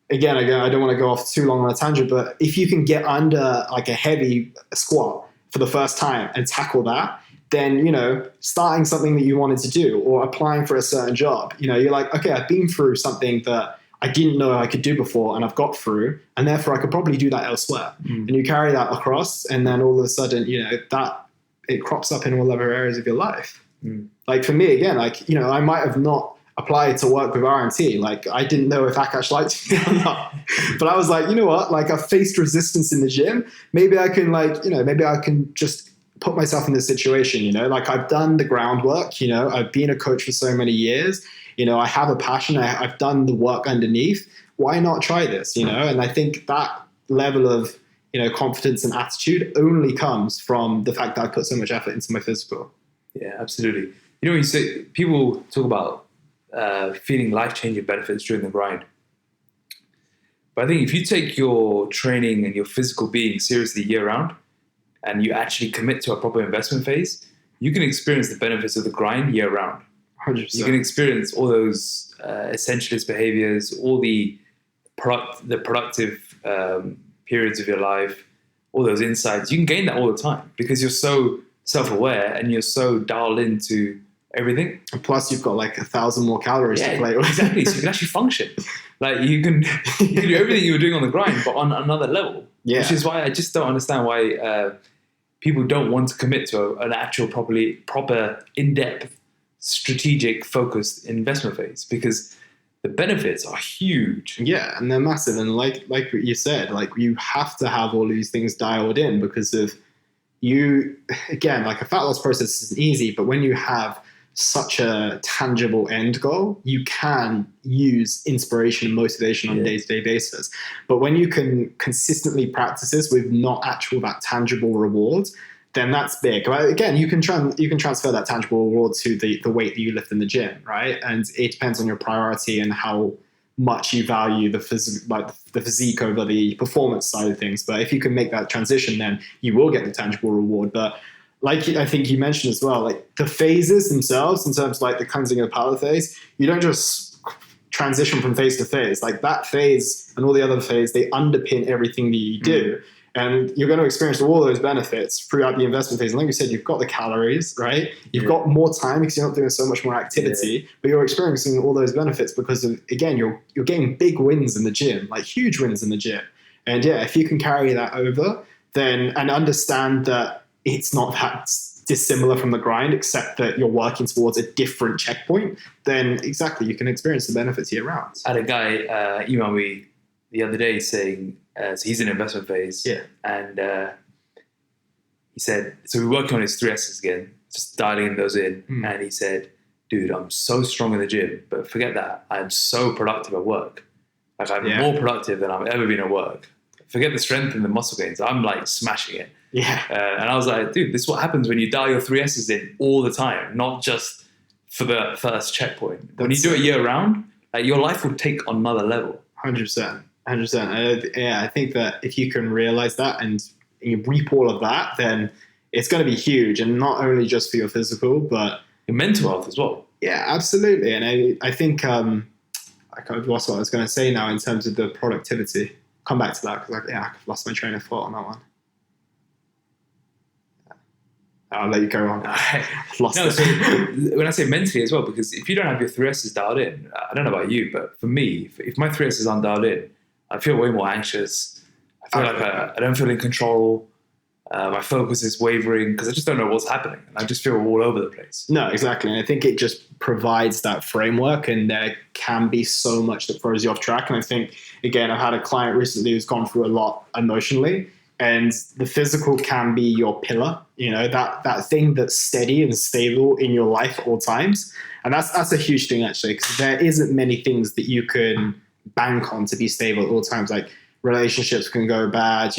again, I don't want to go off too long on a tangent, but if you can get under a heavy squat for the first time and tackle that, then, starting something that you wanted to do or applying for a certain job, you're like, okay, I've been through something that I didn't know I could do before, and I've got through, and therefore I could probably do that elsewhere. And you carry that across, and then all of a sudden, that it crops up in all other areas of your life. For me, again, I might have not apply to work with R&T. Like, I didn't know if Akash liked me or not. But I was like, you know what? Like, I faced resistance in the gym. Maybe I can maybe I can just put myself in this situation, like I've done the groundwork, I've been a coach for so many years, I have a passion, I've done the work underneath. Why not try this, And I think that level of, confidence and attitude only comes from the fact that I put so much effort into my physical. Yeah, absolutely. You say people talk about feeling life-changing benefits during the grind. But I think if you take your training and your physical being seriously year-round, and you actually commit to a proper investment phase, you can experience the benefits of the grind year-round. 100%. You can experience all those essentialist behaviors, all the productive periods of your life, all those insights. You can gain that all the time because you're so self-aware and you're so dialed into everything. And plus, you've got like 1,000 more calories to play with. Exactly. So you can actually function. Like you can do everything you were doing on the grind, but on another level. Yeah. Which is why I just don't understand why people don't want to commit to an actual proper, in-depth, strategic, focused investment phase because the benefits are huge. Yeah, and they're massive. And like what you said, like you have to have all these things dialed in because of you, again, like a fat loss process isn't easy, but when you have such a tangible end goal, you can use inspiration and motivation on a day-to-day basis. But when you can consistently practice this with not actual that tangible rewards, then that's big. Again, you can transfer that tangible reward to the weight that you lift in the gym, right? And it depends on your priority and how much you value the physique over the performance side of things. But if you can make that transition, then you will get the tangible reward. But like I think you mentioned as well, like the phases themselves, in terms of like the cleansing of the palate phase, you don't just transition from phase to phase. Like that phase and all the other phase, they underpin everything that you do. And you're going to experience all those benefits throughout the investment phase. And like you said, you've got the calories, right? You've got more time because you're not doing so much more activity, but you're experiencing all those benefits because of, again, you're getting big wins in the gym, like huge wins in the gym. And yeah, if you can carry that over, then, and understand that it's not that dissimilar from the grind, except that you're working towards a different checkpoint, then exactly, you can experience the benefits year round. I had a guy email me the other day saying, so he's in investment phase, and he said, so we're working on his 3S's again, just dialing those in, and he said, dude, I'm so strong in the gym, but forget that, I'm so productive at work. Like I'm more productive than I've ever been at work. Forget the strength and the muscle gains, I'm like smashing it. Yeah. And I was like, dude, this is what happens when you dial your 3S's in all the time, not just for the first checkpoint. When you do it year round, like your life will take on another level. 100%. 100%. I think that if you can realize that and you reap all of that, then it's going to be huge. And not only just for your physical, but your mental health as well. Yeah, absolutely. And I think, I've lost what I was going to say now in terms of the productivity. Come back to that because I've lost my train of thought on that one. I'll let you go on. So when I say mentally as well, because if you don't have your 3S's dialed in, I don't know about you, but for me, if my 3S's aren't dialed in, I feel way more anxious. I feel like I don't feel in control. My focus is wavering because I just don't know what's happening. And I just feel all over the place. No, exactly. And I think it just provides that framework, and there can be so much that throws you off track. And I think, again, I've had a client recently who's gone through a lot emotionally, and the physical can be your pillar, that thing that's steady and stable in your life at all times. And that's a huge thing, actually, because there isn't many things that you can bank on to be stable at all times. Like relationships can go bad,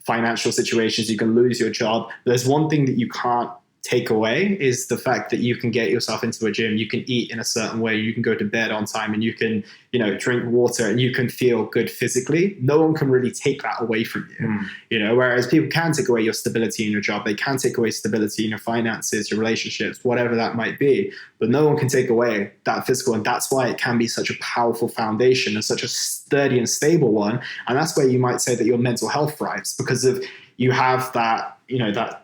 financial situations, you can lose your job. There's one thing that you can't take away is the fact that you can get yourself into a gym, you can eat in a certain way, you can go to bed on time, and you can, drink water, and you can feel good physically. No one can really take that away from you, whereas people can take away your stability in your job. They can take away stability in your finances, your relationships, whatever that might be, but no one can take away that physical. And that's why it can be such a powerful foundation and such a sturdy and stable one. And that's where you might say that your mental health thrives, because of you have that,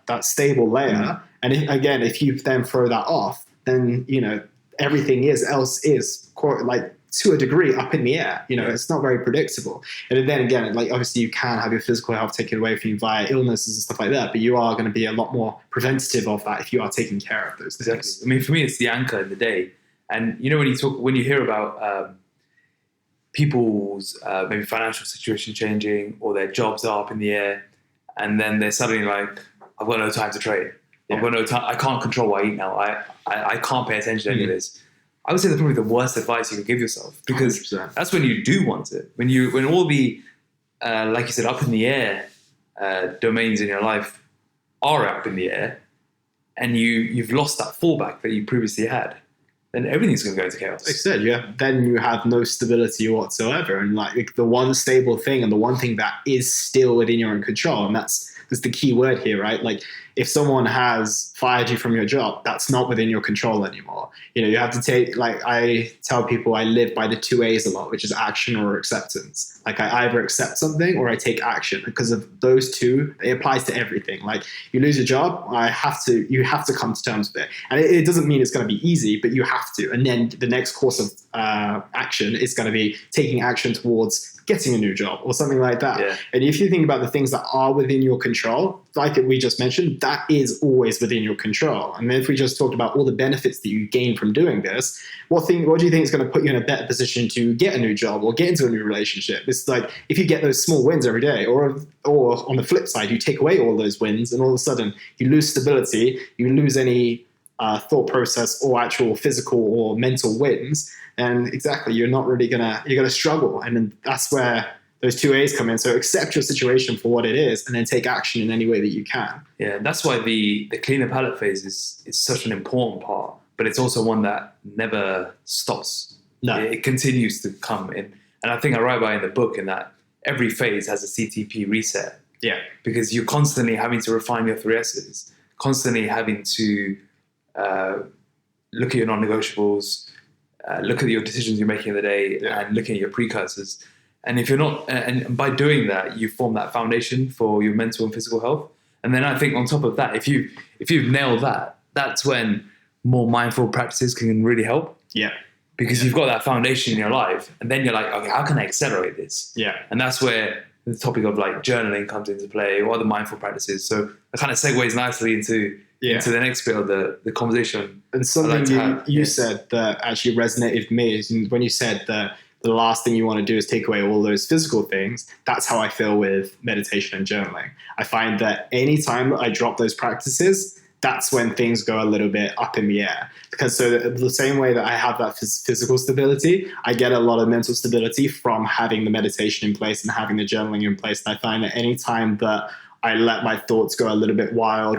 that stable layer. And if you then throw that off, then, everything else is quite, like, to a degree up in the air. It's not very predictable. And then again, like, obviously you can have your physical health taken away from you via illnesses and stuff like that, but you are going to be a lot more preventative of that if you are taking care of those things. Exactly. I mean, for me, it's the anchor in the day. And when you hear about people's maybe financial situation changing or their jobs are up in the air, and then they're suddenly like, I've got no time to train. I've got no time. I can't control what I eat now. I can't pay attention to any of this. I would say that's probably the worst advice you could give yourself, because 100%. That's when you do want it. When all the, like you said, up in the air domains in your life are up in the air, and you've lost that fallback that you previously had, then everything's going to go into chaos. Like I said, then you have no stability whatsoever. And like the one stable thing and the one thing that is still within your own control, and that's the key word here, right? Like if someone has fired you from your job, that's not within your control anymore. You have to take, like I tell people, I live by the 2 A's a lot, which is action or acceptance. Like I either accept something or I take action, because of those two, it applies to everything. Like you lose your job, you have to come to terms with it. And it doesn't mean it's going to be easy, but you have to. And then the next course of action is going to be taking action towards getting a new job or something like that. Yeah. And if you think about the things that are within your control, like we just mentioned, that is always within your control. And then if we just talked about all the benefits that you gain from doing this, what do you think is going to put you in a better position to get a new job or get into a new relationship? It's like if you get those small wins every day, or on the flip side, you take away all those wins and all of a sudden you lose stability, you lose any thought process or actual physical or mental wins, and exactly, you're gonna struggle. And then that's where those 2 A's come in. So accept your situation for what it is, and then take action in any way that you can. Yeah, that's why the cleaner palate phase is such an important part, but it's also one that never stops. No. It continues to come in. And I think I write about in the book in that every phase has a CTP reset. Yeah. Because you're constantly having to refine your 3 S's, constantly having to look at your non-negotiables, look at your decisions you're making in the day, and looking at your precursors. And if you're not, and by doing that, you form that foundation for your mental and physical health. And then I think on top of that, if you've nailed that, that's when more mindful practices can really help. Yeah. Because you've got that foundation in your life, and then you're like, okay, how can I accelerate this? Yeah. And that's where the topic of like journaling comes into play, or other mindful practices. So it kind of segues nicely into the next bit of the conversation. And something you said that actually resonated with me is when you said that the last thing you want to do is take away all those physical things. That's how I feel with meditation and journaling. I find that anytime I drop those practices, that's when things go a little bit up in the air. Because so the same way that I have that physical stability, I get a lot of mental stability from having the meditation in place and having the journaling in place. And I find that anytime that I let my thoughts go a little bit wild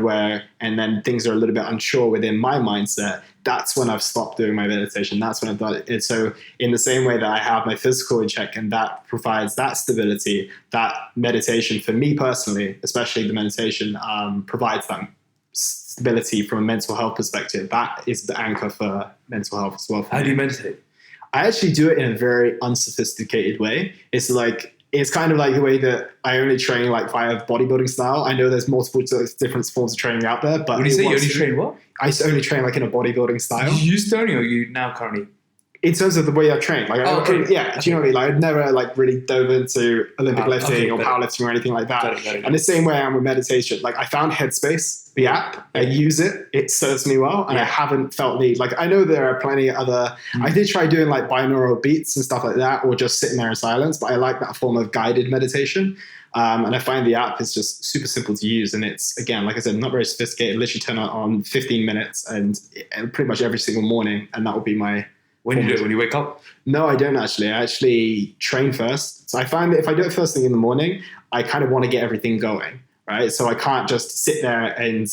and then things are a little bit unsure within my mindset, that's when I've stopped doing my meditation. That's when I've done it. So in the same way that I have my physical in check and that provides that stability, that meditation for me personally, especially the meditation, provides that stability from a mental health perspective. That is the anchor for mental health as well. How do you meditate? I actually do it in a very unsophisticated way. It's kind of like the way that I only train like via bodybuilding style. I know there's multiple different forms of training out there, but when you say you only train what? I only train like in a bodybuilding style. You used to only, or you now currently? In terms of the way I train, like, yeah, do you know what I mean? Like, I've never like really dove into Olympic lifting or powerlifting or anything like that. Got it. And the same way I am with meditation. Like, I found Headspace, the app. I use it. It serves me well, and I haven't felt need. Like, I know there are plenty of other. I did try doing like binaural beats and stuff like that, or just sitting there in silence. But I like that form of guided meditation. And I find the app is just super simple to use. And it's, again, like I said, not very sophisticated. Literally turn it on 15 minutes and pretty much every single morning. And that will be my. When do you do it? When you wake up? No, I don't actually. I actually train first. So I find that if I do it first thing in the morning, I kind of want to get everything going, right? So I can't just sit there and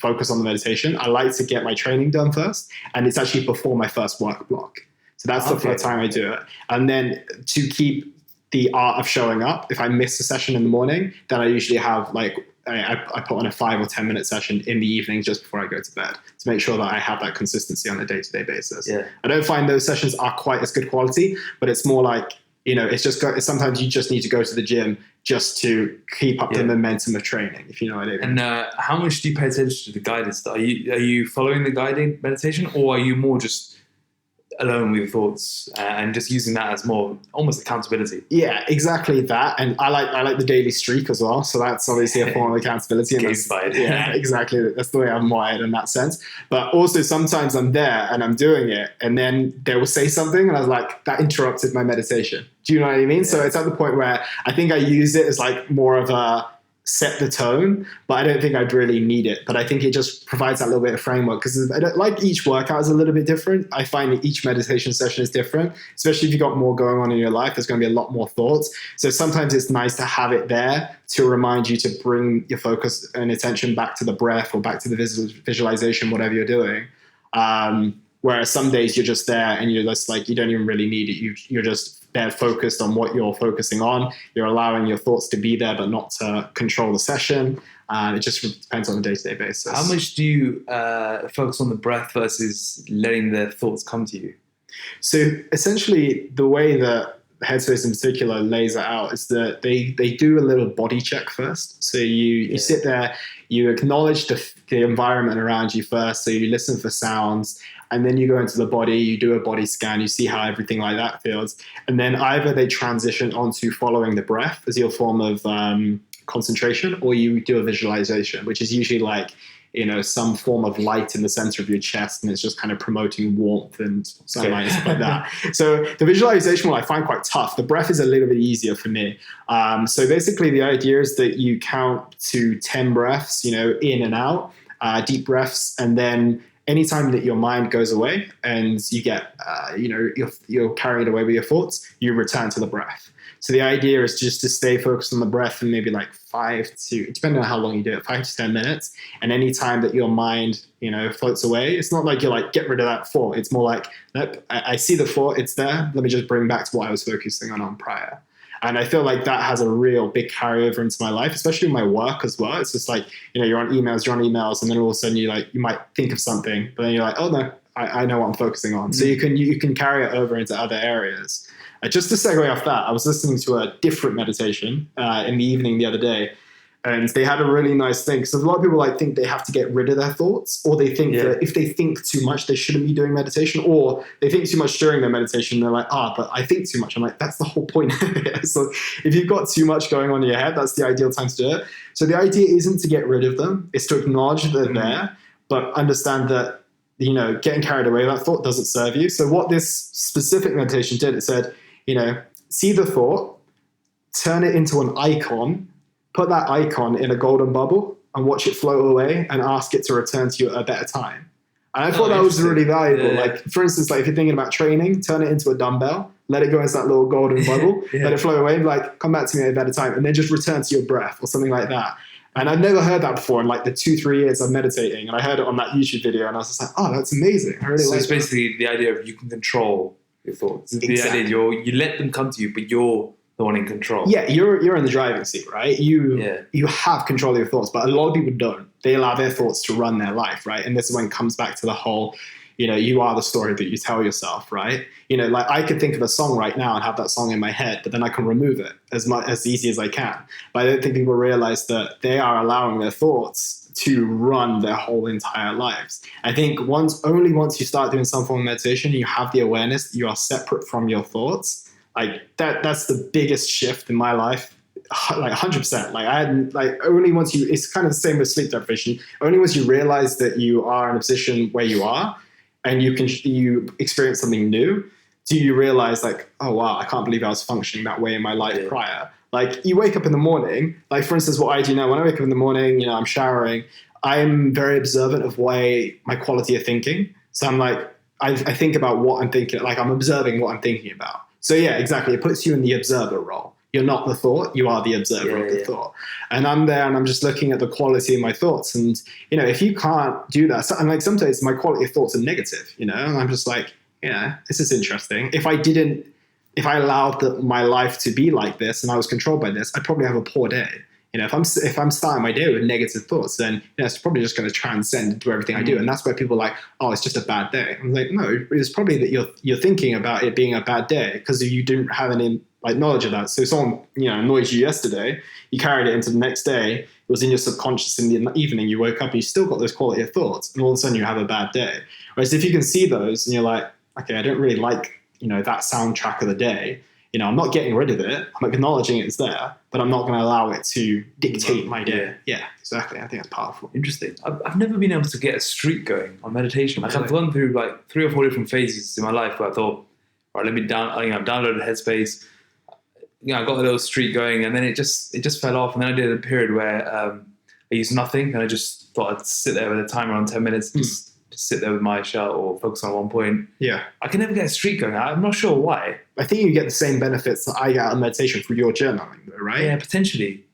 focus on the meditation. I like to get my training done first. And it's actually before my first work block. So that's the first time I do it. And then to keep the art of showing up, if I miss a session in the morning, then I usually have like, I put on a 5 or 10 minute session in the evening just before I go to bed to make sure that I have that consistency on a day-to-day basis. Yeah. I don't find those sessions are quite as good quality, but it's more like, it's just sometimes you just need to go to the gym just to keep up the momentum of training, if you know what I mean. And how much do you pay attention to the guided stuff? Are you following the guided meditation, or are you more just alone with your thoughts and just using that as more almost accountability. Yeah, exactly that. And I like the daily streak as well. So that's obviously a form of accountability. And yeah, exactly. That's the way I'm wired in that sense. But also sometimes I'm there and I'm doing it, and then they will say something and I was like, that interrupted my meditation. Do you know what I mean? Yeah. So it's at the point where I think I use it as like more of a set the tone, but I don't think I'd really need it. But I think it just provides that little bit of framework, because like each workout is a little bit different. I find that each meditation session is different, especially if you've got more going on in your life. There's going to be a lot more thoughts. So sometimes it's nice to have it there to remind you to bring your focus and attention back to the breath or back to the visualization, whatever you're doing. Whereas some days you're just there and you're just like, you don't even really need it. You're just there focused on what you're focusing on. You're allowing your thoughts to be there, but not to control the session. It just depends on a day-to-day basis. How much do you focus on the breath versus letting the thoughts come to you? So essentially the way that Headspace in particular lays it out is that they do a little body check first. So you sit there, you acknowledge the environment around you first. So you listen for sounds, and then you go into the body, you do a body scan, you see how everything like that feels. And then either they transition onto following the breath as your form of concentration, or you do a visualization, which is usually like, some form of light in the center of your chest, and it's just kind of promoting warmth and sunlight and stuff like that. So the visualization one I find quite tough. The breath is a little bit easier for me. So basically the idea is that you count to 10 breaths, in and out, deep breaths, and then anytime that your mind goes away and you get, you're carried away with your thoughts, you return to the breath. So the idea is just to stay focused on the breath and maybe like depending on how long you do it, 5 to 10 minutes. And any time that your mind, floats away, it's not like you're like, get rid of that thought. It's more like, nope, I see the thought, it's there. Let me just bring back to what I was focusing on prior. And I feel like that has a real big carryover into my life, especially in my work as well. It's just like, you're on emails, and then all of a sudden you might think of something, but then you're like, oh no, I know what I'm focusing on. So you can carry it over into other areas. Just to segue off that, I was listening to a different meditation in the evening the other day, and they had a really nice thing. So a lot of people think they have to get rid of their thoughts, or they think that if they think too much, they shouldn't be doing meditation, or they think too much during their meditation. And they're like, but I think too much. I'm like, that's the whole point of it. So if you've got too much going on in your head, that's the ideal time to do it. So the idea isn't to get rid of them. It's to acknowledge that they're there, but understand that, getting carried away with that thought doesn't serve you. So what this specific meditation did, it said, see the thought, turn it into an icon, put that icon in a golden bubble and watch it float away, and ask it to return to you at a better time. And I thought that was really valuable. Yeah. Like, for instance, if you're thinking about training, turn it into a dumbbell, let it go into that little golden bubble, let it float away, and come back to me at a better time, and then just return to your breath or something like that. And I've never heard that before in the 2-3 years of meditating. And I heard it on that YouTube video, and I was just like, oh, that's amazing. I really like it's basically the idea of you can control your thoughts. Exactly. The idea you let them come to you, but you're the one in control. Yeah, you're in the driving seat, right? You have control of your thoughts, but a lot of people don't. They allow their thoughts to run their life, right? And this is when it comes back to the whole, you are the story that you tell yourself, right? I could think of a song right now and have that song in my head, but then I can remove it as easy as I can. But I don't think people realize that they are allowing their thoughts to run their whole entire lives. I think once you start doing some form of meditation, you have the awareness that you are separate from your thoughts. That's the biggest shift in my life. 100%. I had only once it's kind of the same with sleep deprivation. Only once you realize that you are in a position where you are, and you experience something new, do you realize oh wow, I can't believe I was functioning that way in my life prior. You wake up in the morning, for instance, what I do now, when I wake up in the morning, I'm showering, I'm very observant of my quality of thinking. So I'm I think about what I'm thinking, I'm observing what I'm thinking about. So yeah, exactly. It puts you in the observer role. You're not the thought, you are the observer of the thought. And I'm there and I'm just looking at the quality of my thoughts. And, if you can't do that, and sometimes my quality of thoughts are negative, and I'm just this is interesting. If I allowed my life to be like this and I was controlled by this, I'd probably have a poor day. If I'm starting my day with negative thoughts, then it's probably just going to transcend into everything I do. And that's where people are oh, it's just a bad day. I'm no, it's probably that you're thinking about it being a bad day because you didn't have any knowledge of that. So someone annoyed you yesterday, you carried it into the next day. It was in your subconscious in the evening. You woke up and you still got those quality of thoughts, and all of a sudden you have a bad day. Whereas if you can see those and you're okay, I don't really like, that soundtrack of the day. I'm not getting rid of it. I'm acknowledging it's there, but I'm not going to allow it to dictate my day. Yeah, exactly. I think that's powerful. Interesting. I've never been able to get a streak going on meditation. Like, I've gone through like 3 or 4 different phases in my life where I thought, right, let me I've downloaded Headspace. I got a little streak going, and then it just fell off. And then I did a period where I used nothing, and I just thought I'd sit there with a timer on 10 minutes, just sit there with my shell or focus on one point. Yeah. I can never get a streak going. I'm not sure why. I think you get the same benefits that I get out of meditation through your journaling, though, right? Yeah, potentially.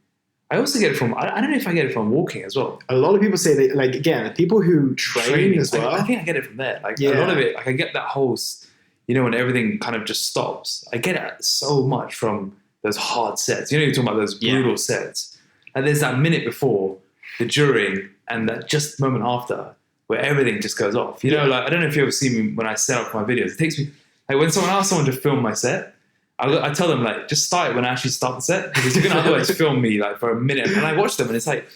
I also get it from, I don't know if I get it from walking as well. A lot of people say that, like, again, people who train as well. I think I get it from there. Like, a lot of it, like, I get that whole, when everything kind of just stops. I get it so much from those hard sets. You're talking about those brutal sets. And there's that minute before, the during, and that just moment after, where everything just goes off. Like, I don't know if you ever see me when I set up my videos. It takes me, like, when I ask someone to film my set, I tell them, like, just start it when I actually start the set, because you're going to otherwise film me, like, for a minute. And I watch them, and it's like,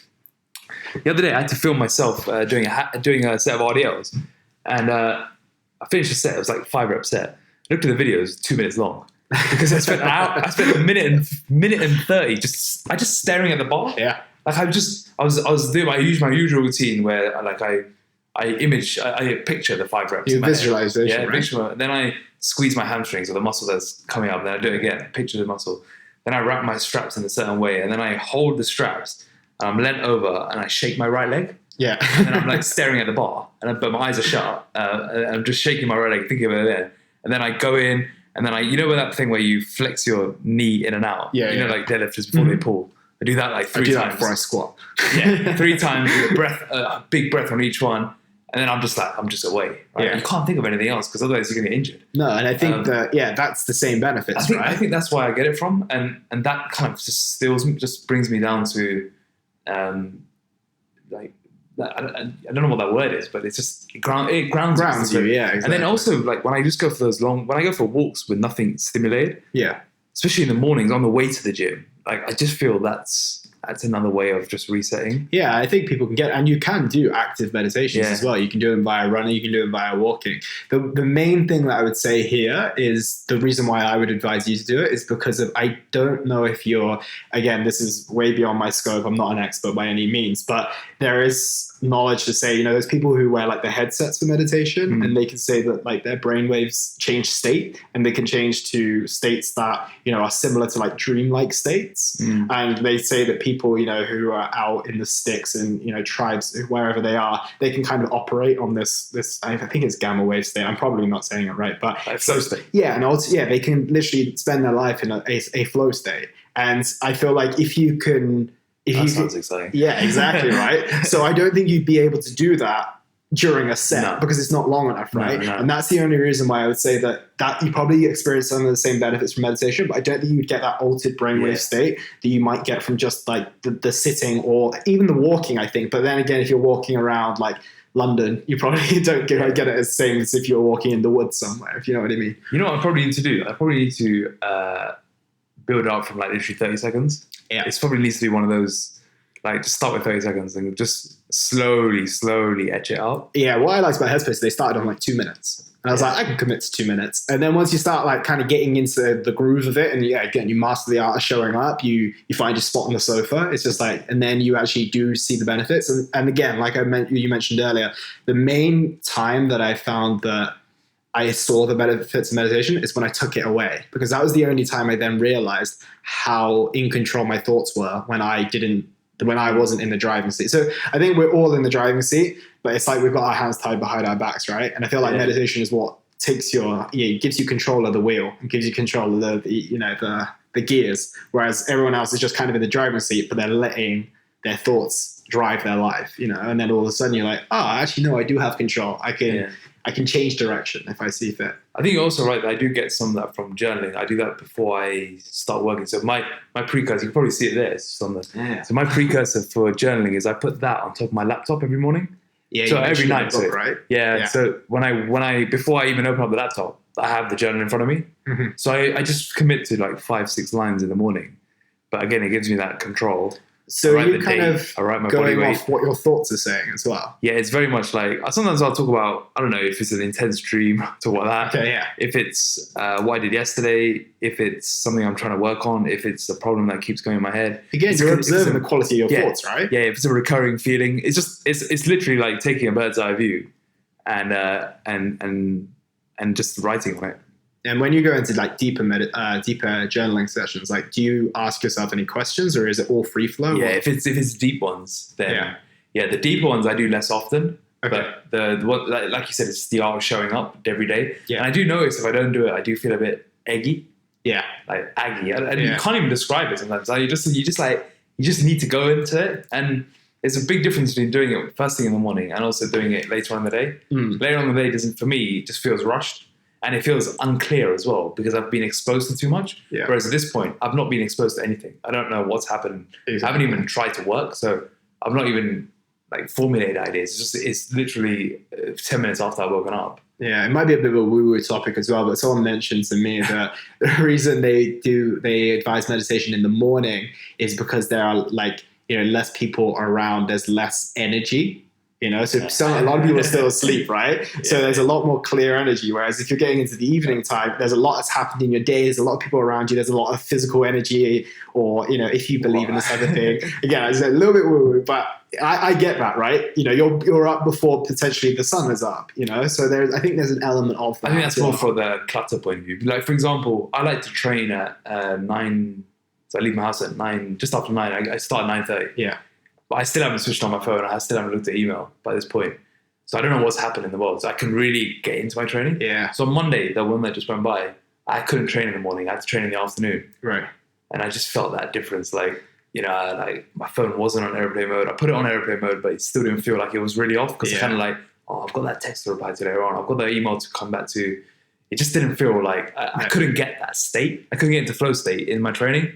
the other day I had to film myself doing a set of RDLs, and I finished the set. It was like a 5-rep set. I looked at the video; it was 2 minutes long, because I spent a minute and 30 just staring at the bar. Yeah, like I was doing my usual routine where I picture the 5 reps. You visualize it, yeah, right? Picture. Then I squeeze my hamstrings or the muscle that's coming up. Then I do it again. Picture the muscle. Then I wrap my straps in a certain way, and then I hold the straps. And I'm leant over, and I shake my right leg. Yeah, and then I'm like staring at the bar, but my eyes are shut. And I'm just shaking my right leg, thinking about it there. And then I go in, and then where that thing where you flex your knee in and out. Yeah, like deadlifters before they pull. I do that like 3 times. I do that before I squat. Yeah, 3 times with a big breath on each one. And then I'm just away. Right? Yeah. You can't think of anything else, because otherwise you're going to get injured. No, and I think that's the same benefits, right? I think that's why I get it from. And that kind of just brings me down to, I don't know what that word is, but it's just, it grounds you, yeah, exactly. And then also, like, when I just go for when I go for walks with nothing stimulated, yeah, especially in the mornings on the way to the gym, like, I just feel that's another way of just resetting. Yeah, I think people can and you can do active meditations as well. You can do them via running, you can do them via walking. The main thing that I would say here is the reason why I would advise you to do it is because I don't know if again, this is way beyond my scope. I'm not an expert by any means, but there is knowledge to say, there's people who wear like the headsets for meditation, and they can say that like their brainwaves change state, and they can change to states that, are similar to like dreamlike states. And they say that people, who are out in the sticks and, tribes, wherever they are, they can kind of operate on this, I think it's gamma wave state. I'm probably not saying it right, but flow state. Yeah. And also, they can literally spend their life in a flow state. And I feel like if you can, sounds exciting. Yeah, exactly. Right. So I don't think you'd be able to do that during a set because it's not long enough, right? No. And that's the only reason why I would say that you probably experience some of the same benefits from meditation, but I don't think you would get that altered brainwave state that you might get from just like the sitting or even the walking, I think. But then again, if you're walking around like London, you probably don't get it as the same as if you're walking in the woods somewhere, if you know what I mean. You know what I probably need to do? I probably need to build up from like literally 30 seconds. Yeah. It's probably needs to be one of those, like, just start with 30 seconds and just slowly etch it up. Yeah, what I liked about Headspace, they started on like 2 minutes. And I was like, I can commit to 2 minutes. And then once you start like kind of getting into the groove of it, and again, you master the art of showing up, you find your spot on the sofa. It's just like, and then you actually do see the benefits. And again, like you mentioned earlier, the main time that I found that I saw the benefits of meditation is when I took it away, because that was the only time I then realized how in control my thoughts were when I wasn't in the driving seat. So I think we're all in the driving seat, but it's like we've got our hands tied behind our backs, right? And I feel like meditation is what takes it gives you control of the wheel and gives you control of the gears, whereas everyone else is just kind of in the driving seat, but they're letting their thoughts drive their life, and then all of a sudden you're like, actually, no, I do have control. I can change direction if I see fit. I think you're also right that I do get some of that from journaling. I do that before I start working. So my precursor, you can probably see it there. It's on So my precursor for journaling is I put that on top of my laptop every morning. Yeah. So every night, right? Yeah. So when I before I even open up the laptop, I have the journal in front of me. Mm-hmm. So I just commit to like 5-6 lines in the morning. But again, it gives me that control. So I write you the kind date, of I write my body going weight. off what your thoughts are saying as well. Yeah, it's very much like sometimes I'll talk about, I don't know, if it's an intense dream, talk about that. Okay, yeah. If it's what I did yesterday, if it's something I'm trying to work on, if it's a problem that keeps going in my head. Again, you're observing the quality of your thoughts, right? Yeah, if it's a recurring feeling, it's literally like taking a bird's eye view and just writing on it. And when you go into like deeper journaling sessions, like, do you ask yourself any questions, or is it all free flow? Yeah, if it's deep ones, then the deeper ones I do less often. Okay. But what, like you said, it's the art of showing up every day. Yeah. And I do notice if I don't do it, I do feel a bit eggy. Yeah. Like aggy. You can't even describe it sometimes. Like you just need to go into it. And there's a big difference between doing it first thing in the morning and also doing it later on in the day. Later on in the day for me, it just feels rushed. And it feels unclear as well because I've been exposed to too much. Yeah. Whereas at this point, I've not been exposed to anything. I don't know what's happened. Exactly. I haven't even tried to work. So I've not even like formulated ideas. It's literally 10 minutes after I've woken up. Yeah, it might be a bit of a woo-woo topic as well, but someone mentioned to me that the reason they advise meditation in the morning is because there are less people around. There's less energy. So a lot of people are still asleep, right? Yeah. So there's a lot more clear energy. Whereas if you're getting into the evening time, there's a lot that's happened in your day. There's a lot of people around you. There's a lot of physical energy, or if you believe in this other thing. Again, it's a little bit woo-woo, but I get that, right? You're up before potentially the sun is up. So I think there's an element of that. I think that's more for the clutter point of view. Like for example, I like to train at 9. So I leave my house at 9, just after 9. I start at 9:30. Yeah. But I still haven't switched on my phone. I still haven't looked at email by this point. So I don't know what's happened in the world. So I can really get into my training. Yeah. So on Monday, the one that just went by, I couldn't train in the morning. I had to train in the afternoon. Right. And I just felt that difference. Like my phone wasn't on airplane mode. I put it on airplane mode, but it still didn't feel like it was really off because I kind of like, I've got that text to reply to later on. I've got that email to come back to. It just didn't feel like I couldn't get that state. I couldn't get into flow state in my training.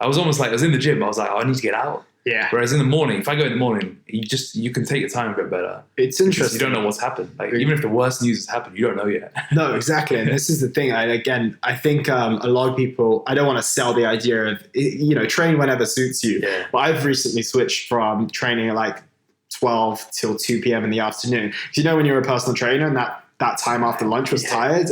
I was almost like, I was in the gym. I was like, I need to get out. Yeah. Whereas in the morning, if I go in the morning, you can take your time a bit better. It's interesting. You don't know what's happened. Like even if the worst news has happened, you don't know yet. No, exactly. And this is the thing. I think a lot of people, I don't want to sell the idea of, train whenever suits you. Yeah. But I've recently switched from training at like 12 till 2 p.m. in the afternoon. Because when you're a personal trainer and that time after lunch was tired,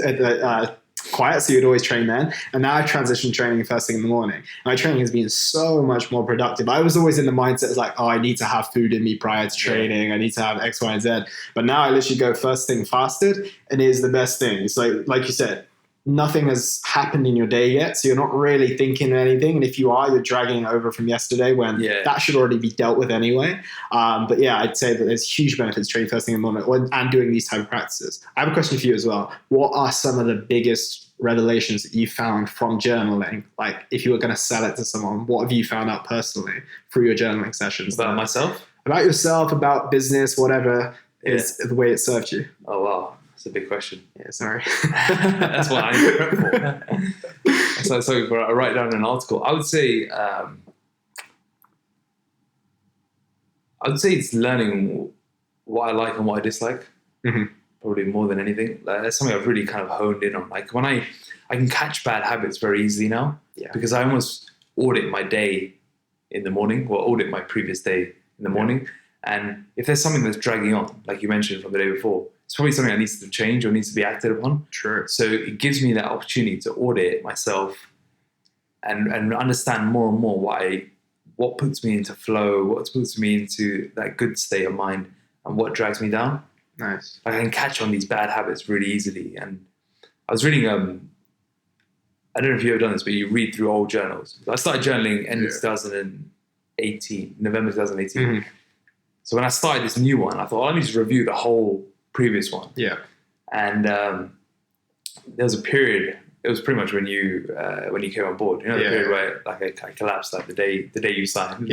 quiet, so you'd always train then. And now I've transitioned training first thing in the morning. My training has been so much more productive. I was always in the mindset of like, I need to have food in me prior to training. I need to have X, Y, and Z. But now I literally go first thing fasted, and it is the best thing. It's like you said, nothing has happened in your day yet, so you're not really thinking of anything. And if you are, you're dragging it over from yesterday when that should already be dealt with anyway. But yeah, I'd say that there's huge benefits training first thing in the morning and doing these type of practices. I have a question for you as well. What are some of the biggest revelations that you found from journaling? Like if you were going to sell it to someone, what have you found out personally through your journaling sessions? About myself? About yourself, about business, whatever is the way it served you. Oh, wow. That's a big question. Yeah, sorry. That's what I need to prep for. So I write down an article. I would say it's learning what I like and what I dislike. Mm-hmm. Probably more than anything. That's something I've really kind of honed in on. Like when I can catch bad habits very easily now because I almost audit my day in the morning or audit my previous day in the morning. And if there's something that's dragging on, like you mentioned from the day before, it's probably something that needs to change or needs to be acted upon. True. So it gives me that opportunity to audit myself and understand more and more what puts me into flow, what puts me into that good state of mind, and what drags me down. Nice. I can catch on these bad habits really easily. And I was reading, I don't know if you've ever done this, but you read through old journals. I started journaling in 2018, November 2018. Mm-hmm. So when I started this new one, I thought, I need to review the whole previous one. Yeah. And there was a period, it was pretty much when you came on board, the period where like I collapsed, like the day you signed.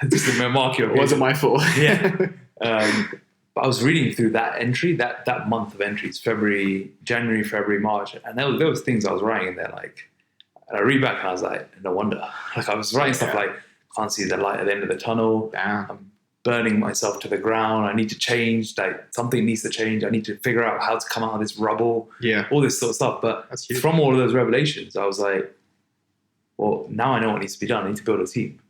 Just to mark your It wasn't my fault. Yeah. But I was reading through that entry, that month of entries, January, February, March, and there was things I was writing in there, like, and I read back and I was like, no wonder. Like I was writing stuff like, can't see the light at the end of the tunnel. Damn. I'm burning myself to the ground. I need to change. Like something needs to change. I need to figure out how to come out of this rubble. Yeah. All this sort of stuff. But from all of those revelations, I was like, well, now I know what needs to be done. I need to build a team.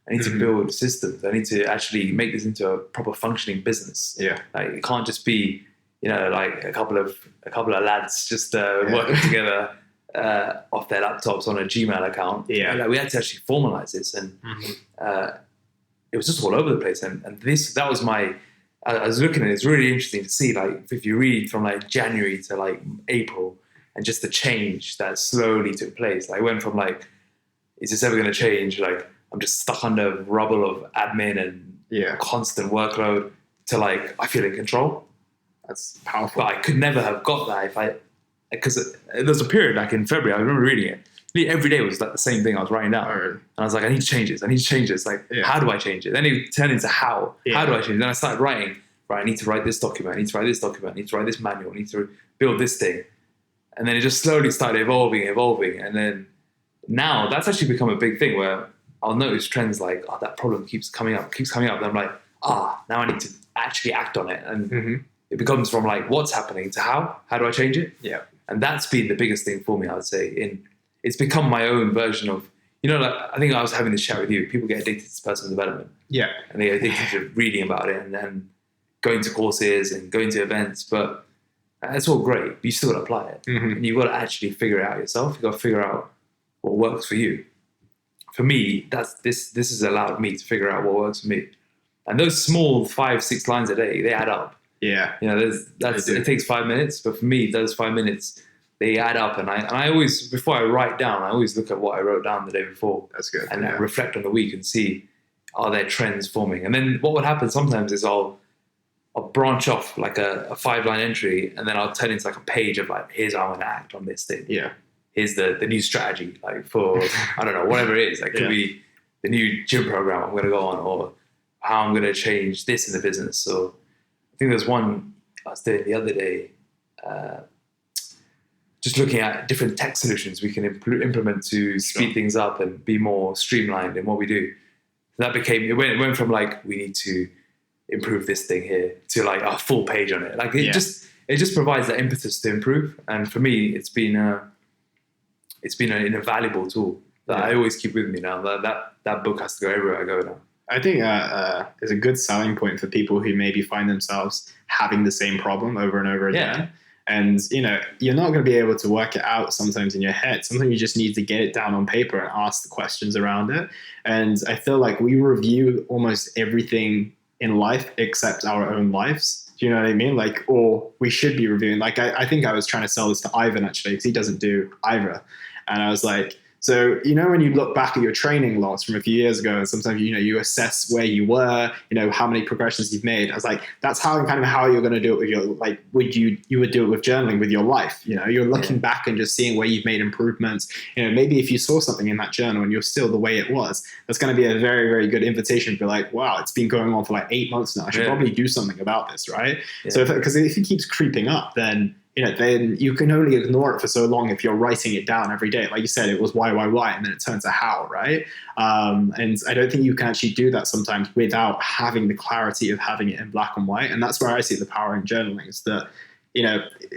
I need to build systems. I need to actually make this into a proper functioning business. Yeah. Like it can't just be, like a couple of lads just working together off their laptops on a Gmail account. Yeah. Like we had to actually formalize this, and it was just all over the place. And that was I was looking at it. It's really interesting to see, like, if you read from like January to like April, and just the change that slowly took place. Like, went from like, is this ever going to change? Like, I'm just stuck under rubble of admin and constant workload, to like, I feel in control. That's powerful. But I could never have got that because there was a period like in February, I remember reading it. Every day was like the same thing I was writing down. And I was like, I need to change this. Like, how do I change it? Then it turned into how. How do I change it? Then I started writing, right, I need to write this document. I need to write this document. I need to write this manual. I need to build this thing. And then it just slowly started evolving. And then now that's actually become a big thing where I'll notice trends like, that problem keeps coming up. And I'm like, now I need to actually act on it. And it becomes from like, what's happening to how do I change it? Yeah. And that's been the biggest thing for me, I would say. It's become my own version of, like, I think I was having this chat with you. People get addicted to personal development. Yeah. And they get addicted to reading about it and then going to courses and going to events. But that's all great, but you still got to apply it. And you've got to actually figure it out yourself. You've got to figure out what works for you. For me, this has allowed me to figure out what works for me. And those small 5-6 lines a day, they add up. Yeah. It takes 5 minutes, but for me, those 5 minutes, they add up. And I always, before I write down, I always look at what I wrote down the day before. That's good. And reflect on the week and see, are there trends forming? And then what would happen sometimes is I'll branch off like a 5-line entry, and then I'll turn into like a page of like, here's how I'm going to act on this thing. Yeah. Here's the new strategy, like for, I don't know, whatever it is. Like, it could be the new gym program I'm going to go on, or how I'm going to change this in the business. So I think there's one I was doing the other day, just looking at different tech solutions we can implement to speed things up and be more streamlined in what we do. That it went from like, we need to improve this thing here, to like a full page on it. Like it just provides that impetus to improve. And for me, it's been an invaluable tool that I always keep with me now. That book has to go everywhere I go now. I think is a good selling point for people who maybe find themselves having the same problem over and over again. Yeah. And, you're not going to be able to work it out sometimes in your head. Sometimes you just need to get it down on paper and ask the questions around it. And I feel like we review almost everything in life except our own lives. Do you know what I mean? Like, or we should be reviewing. Like, I think I was trying to sell this to Ivan, actually, because he doesn't do either. And I was like, so, when you look back at your training logs from a few years ago, and sometimes, you assess where you were, how many progressions you've made. I was like, that's how you're going to do it with your, like, you would do it with journaling with your life. You're looking back and just seeing where you've made improvements. Maybe if you saw something in that journal and you're still the way it was, that's going to be a very, very good invitation to be like, wow, it's been going on for like 8 months now. I should probably do something about this, right? Yeah. So, because if it keeps creeping up, then then you can only ignore it for so long if you're writing it down every day. Like you said, it was why, and then it turns to how, right? And I don't think you can actually do that sometimes without having the clarity of having it in black and white. And that's where I see the power in journaling, is that,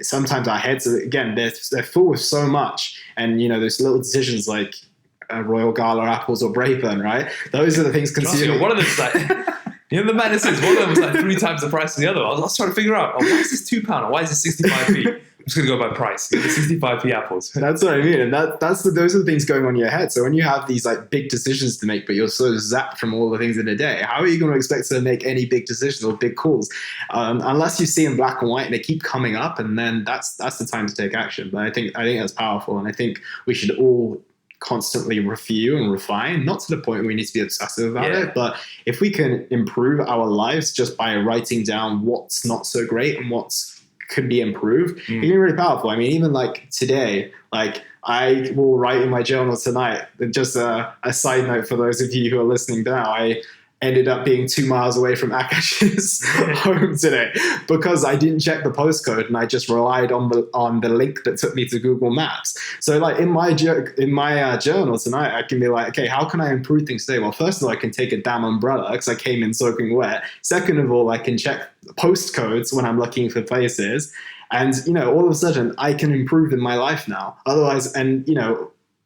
sometimes our heads, again, they're full with so much. And, those little decisions like Royal Gala apples or Brayburn, right? Those are the things consuming. One of them is like... the madness is, one of them was like 3 times the price of the other. I was trying to figure out, why is this £2 or why is this 65p? I'm just going to go by price. Get the 65p apples. That's what I mean. And those are the things going on in your head. So when you have these like big decisions to make, but you're so zapped from all the things in a day, how are you going to expect to make any big decisions or big calls? Unless you see in black and white and they keep coming up, and then that's the time to take action. But I think that's powerful. And I think we should all constantly review and refine, not to the point where we need to be obsessive about it, but if we can improve our lives just by writing down what's not so great and what's could be improved, it can be really powerful. I mean, even like today, like I will write in my journal tonight, just a side note for those of you who are listening now, I ended up being 2 miles away from Akash's home today because I didn't check the postcode and I just relied on the link that took me to Google Maps. So like in my journal tonight, I can be like, okay, how can I improve things today? Well, first of all, I can take a damn umbrella because I came in soaking wet. Second of all, I can check postcodes when I'm looking for places. And, all of a sudden I can improve in my life now. Otherwise, and,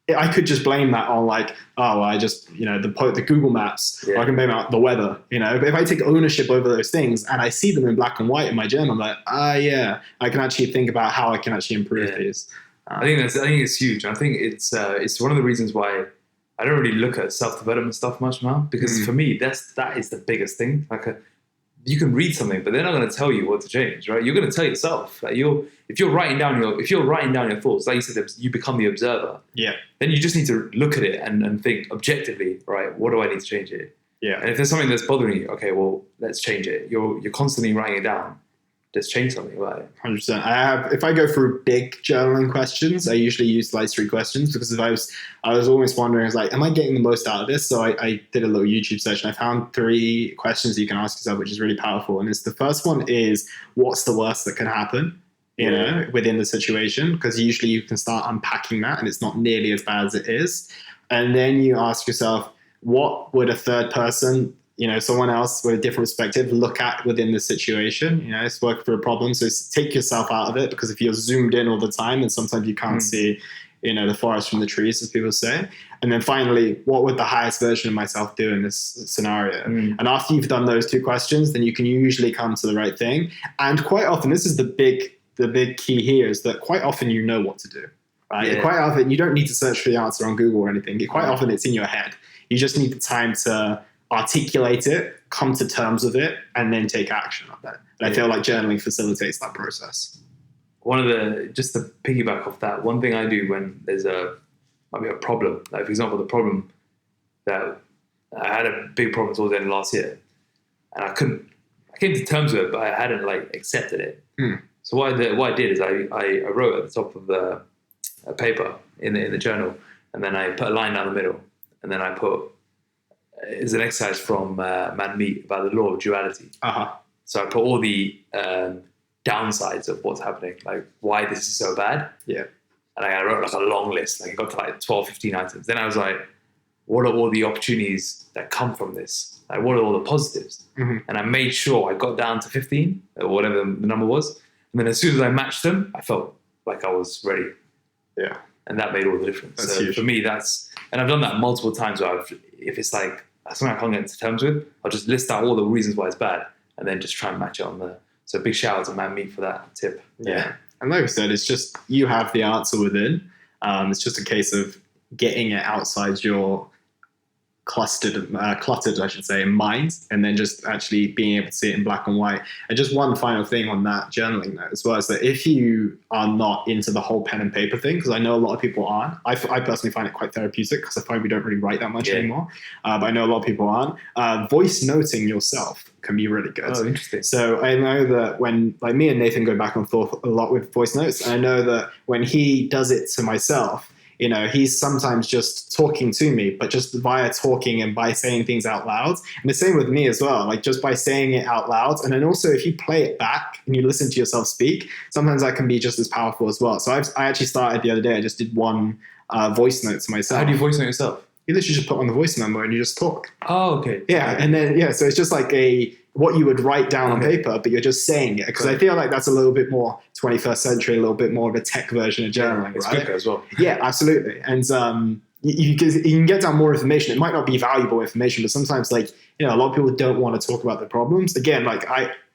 I could just blame that on like, oh, I just, the Google Maps, or I can blame it on the weather, But if I take ownership over those things and I see them in black and white in my journal, I'm like, yeah, I can actually think about how I can actually improve these. I think it's huge. I think it's one of the reasons why I don't really look at self-development stuff much now, because for me, that is the biggest thing. Like you can read something, but they're not going to tell you what to change, right? You're going to tell yourself. Like if you're writing down your thoughts, like you said, you become the observer. Yeah. Then you just need to look at it and think objectively, right? What do I need to change here? Yeah. And if there's something that's bothering you, okay, well, let's change it. You're constantly writing it down. Let's change something about it. 100%. If I go through big journaling questions, I usually use like 3 questions, because if I was always wondering, I was like, am I getting the most out of this? So I did a little YouTube search and I found 3 questions you can ask yourself, which is really powerful. And it's the first one is, what's the worst that can happen, within the situation? Because usually you can start unpacking that and it's not nearly as bad as it is. And then you ask yourself, what would a third person, someone else with a different perspective, look at within the situation? It's work through a problem. So take yourself out of it, because if you're zoomed in all the time, then sometimes you can't see, the forest from the trees, as people say. And then finally, what would the highest version of myself do in this scenario? And after you've done those 2 questions, then you can usually come to the right thing. And quite often, this is the big key here, is that quite often you know what to do. Right? Yeah. Quite often, you don't need to search for the answer on Google or anything. Quite often, it's in your head. You just need the time to articulate it, come to terms with it, and then take action on that. And I feel like journaling facilitates that process. Just to piggyback off that, one thing I do when there's might be a problem, like for example, the problem that I had a big problem towards the end of last year, and I came to terms with it, but I hadn't like accepted it. So what I did is I wrote at the top of the paper in the journal, and then I put a line down the middle, and then I put, is an exercise from Man Meat about the law of duality. So I put all the downsides of what's happening, like why this is so bad. Yeah. And I wrote like a long list, like it got to like 12, 15 items. Then I was like, what are all the opportunities that come from this? Like what are all the positives? And I made sure I got down to 15 or whatever the number was. And then as soon as I matched them, I felt like I was ready. Yeah. And that made all the difference. That's so huge. For me, and I've done that multiple times where if it's like something I can't get to terms with, I'll just list out all the reasons why it's bad and then just try and match it on so big shout out to Man Meat for that tip. Yeah. And like I said, it's just, you have the answer within. It's just a case of getting it outside your cluttered, I should say, mind, and then just actually being able to see it in black and white. And just one final thing on that journaling note as well, is that if you are not into the whole pen and paper thing, because I know a lot of people aren't, I personally find it quite therapeutic, because I find we don't really write that much anymore, but I know a lot of people aren't. Voice noting yourself can be really good. Oh, interesting. So I know that when, like, me and Nathan go back and forth a lot with voice notes, and I know that when he does it to myself, he's sometimes just talking to me, but just via talking and by saying things out loud. And the same with me as well, like just by saying it out loud. And then also if you play it back and you listen to yourself speak, sometimes that can be just as powerful as well. So I actually started the other day, I just did one voice note to myself. How do you voice note yourself? You literally just put on the voice number and you just talk. Oh, okay. Yeah, and then, so it's just like what you would write down on paper, but you're just saying it. Because I feel like that's a little bit more 21st century, a little bit more of a tech version of journaling, it's right? quicker as well. Yeah, absolutely. And you can get down more information. It might not be valuable information, but sometimes, like, a lot of people don't want to talk about their problems. Again, like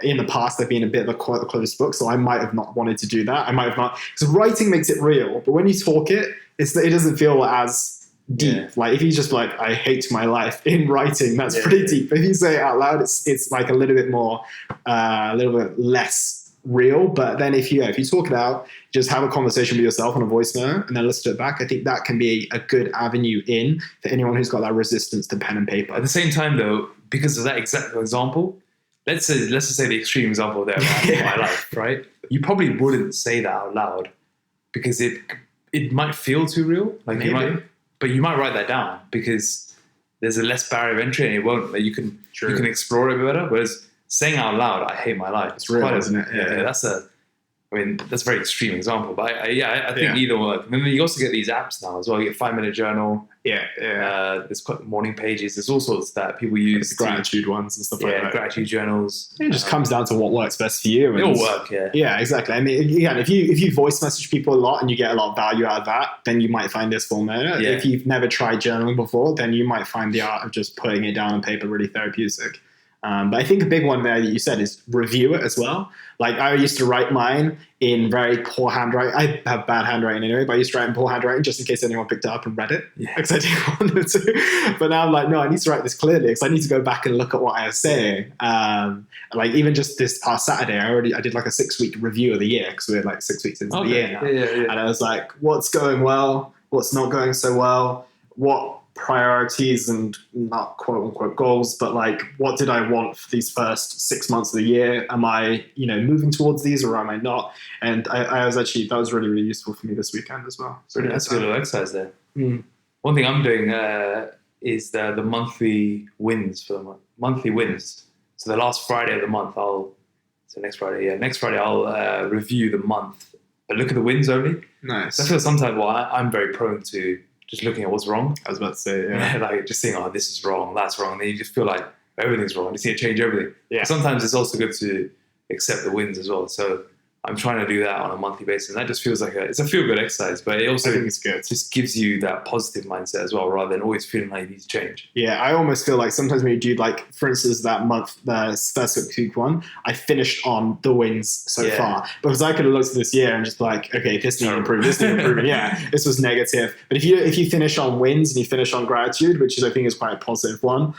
in the past, I've been a bit of a closed book, so I might have not wanted to do that. I might have not, because writing makes it real, but when you talk it doesn't feel as deep. Yeah. Like if you just like, I hate my life in writing, that's pretty deep. But if you say it out loud, it's like a little bit more, a little bit less real. But then if you talk it out, just have a conversation with yourself on a voice note and then listen to it back, I think that can be a good avenue in for anyone who's got that resistance to pen and paper. At the same time though, because of that exact example, let's just say the extreme example there in my life, right? You probably wouldn't say that out loud because it might feel too real. Like maybe. But you might write that down because there's a less barrier of entry and it won't, like you can explore it better. Whereas saying out loud, I hate my life. It's real, isn't it? Yeah, I mean, that's a very extreme example, but I think either work. And then you also get these apps now as well. You get 5-minute journal. There's morning pages. There's all sorts that people use. The gratitude ones and stuff like that. Gratitude journals. It just comes down to what works best for you. They all work, Yeah, exactly. I mean, again, if you voice message people a lot and you get a lot of value out of that, then you might find this form. If you've never tried journaling before, then you might find the art of just putting it down on paper really therapeutic. But I think a big one there that you said is review it as well. Like I used to write mine in very poor handwriting. I have bad handwriting anyway, but I used to write in poor handwriting just in case anyone picked it up and read it. Because I didn't want to. But now I'm like, no, I need to write this clearly because I need to go back and look at what I was saying. Like even just this past Saturday, I did like a 6-week review of the year because we're like 6 weeks into the year now. And I was like, what's going well? What's not going so well? What priorities and not quote unquote goals, but like what did I want for these first 6 months of the year? Am I, moving towards these or am I not? And I was actually, that was really, really useful for me this weekend as well. So that's a good little exercise there. One thing I'm doing is the monthly wins for the month. Monthly wins. So the last Friday of the month, next Friday I'll review the month, but look at the wins only. Nice. So I feel sometimes I'm very prone to just looking at what's wrong. I was about to say, like just saying, this is wrong, that's wrong. And then you just feel like everything's wrong. You just need to change everything. Yeah. Sometimes it's also good to accept the wins as well. So I'm trying to do that on a monthly basis. And that just feels like it's a feel-good exercise, but it also I think it's good. Just gives you that positive mindset as well, rather than always feeling like you need to change. Yeah, I almost feel like sometimes when you do, like, for instance, that month, the first week one, I finished on the wins so far. Because I could have looked at this year and just be like, okay, this needs to improve, this needs to improve. This was negative. But if you finish on wins and you finish on gratitude, which I think is quite a positive one,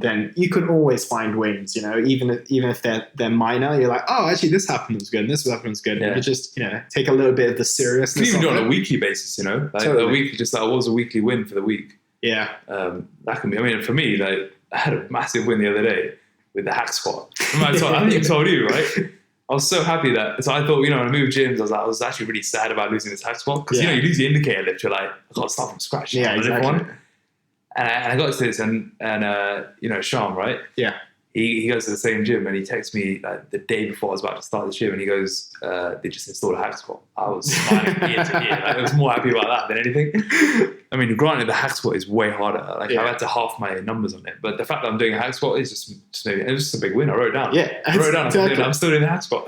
then you can always find wins, even if they're minor. You're like, oh, actually, this happened was good, and this happened was good. Yeah. You just, take a little bit of the seriousness. You can even do it on a weekly basis, like totally. A week, just like, what was a weekly win for the week? Yeah. That can be, for me, like, I had a massive win the other day with the hack squat. I think I told you, right? I was so happy so I thought, when I moved gyms, I was actually really sad about losing this hack squat. Because, you lose the indicator lift, you're like, I've got to start from scratch. Yeah, exactly. And I got to this and Sham, right? Yeah. He goes to the same gym and he texts me like the day before I was about to start the gym and he goes, they just installed a hack squat. I was smiling ear to ear. I was more happy about that than anything. Granted, the hack squat is way harder. I've had to half my numbers on it. But the fact that I'm doing a hack squat is just a big win. I wrote it down. Yeah, I wrote it down. Exactly. I'm still doing the hack squat.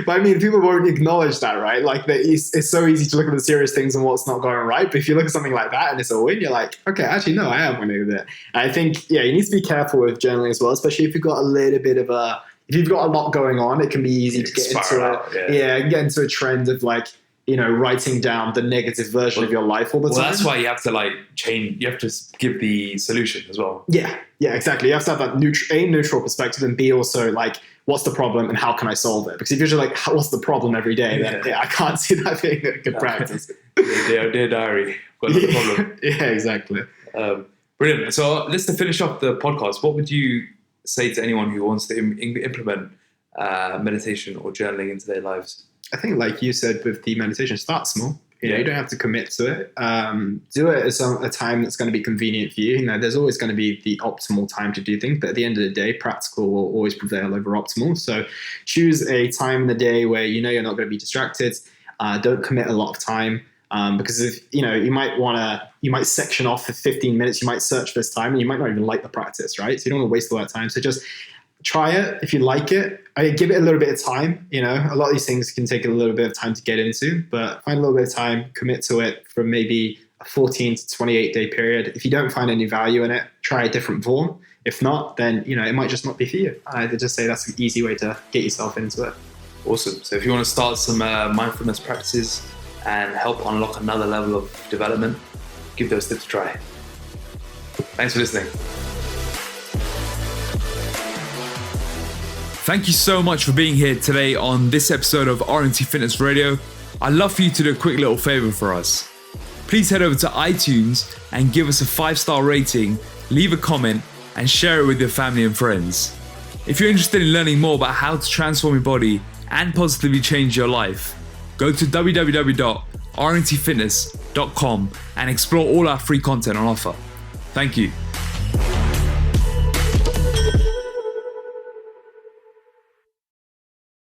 But people won't acknowledge that, right? Like it's so easy to look at the serious things and what's not going right. But if you look at something like that and it's a win, you're like, okay, actually, no, I am winning with it. And I think, you need to be careful with journaling as well, especially if you've got a little bit of if you've got a lot going on, it can be easy to get into a trend of like, writing down the negative version of your life all the time. Well, that's why you have to change. You have to give the solution as well. Yeah, exactly. You have to have that neutral perspective and B also like, what's the problem and how can I solve it? Because if you're just like, what's the problem every day, then I can't see that being a good practice. Dear diary, got another problem. Yeah, exactly. Brilliant. So just to finish off the podcast, what would you say to anyone who wants to implement meditation or journaling into their lives? I think, like you said with the meditation, start small. You don't have to commit to it. Do it at a time that's going to be convenient for you. There's always going to be the optimal time to do things, but at the end of the day, practical will always prevail over optimal. So choose a time in the day where you're not going to be distracted. Don't commit a lot of time. Because if you might section off for 15 minutes, you might search for this time and you might not even like the practice, right? So you don't want to waste all that time. So just try it. If you like it, give it a little bit of time. A lot of these things can take a little bit of time to get into, but find a little bit of time, commit to it for maybe a 14 to 28 day period. If you don't find any value in it, try a different form. If not, then, it might just not be for you. I'd just say that's an easy way to get yourself into it. Awesome. So if you want to start some mindfulness practices and help unlock another level of development, give those tips a try. Thanks for listening. Thank you so much for being here today on this episode of RNT Fitness Radio. I'd love for you to do a quick little favor for us. Please head over to iTunes and give us a 5-star rating, leave a comment, and share it with your family and friends. If you're interested in learning more about how to transform your body and positively change your life, go to www.rntfitness.com and explore all our free content on offer. Thank you.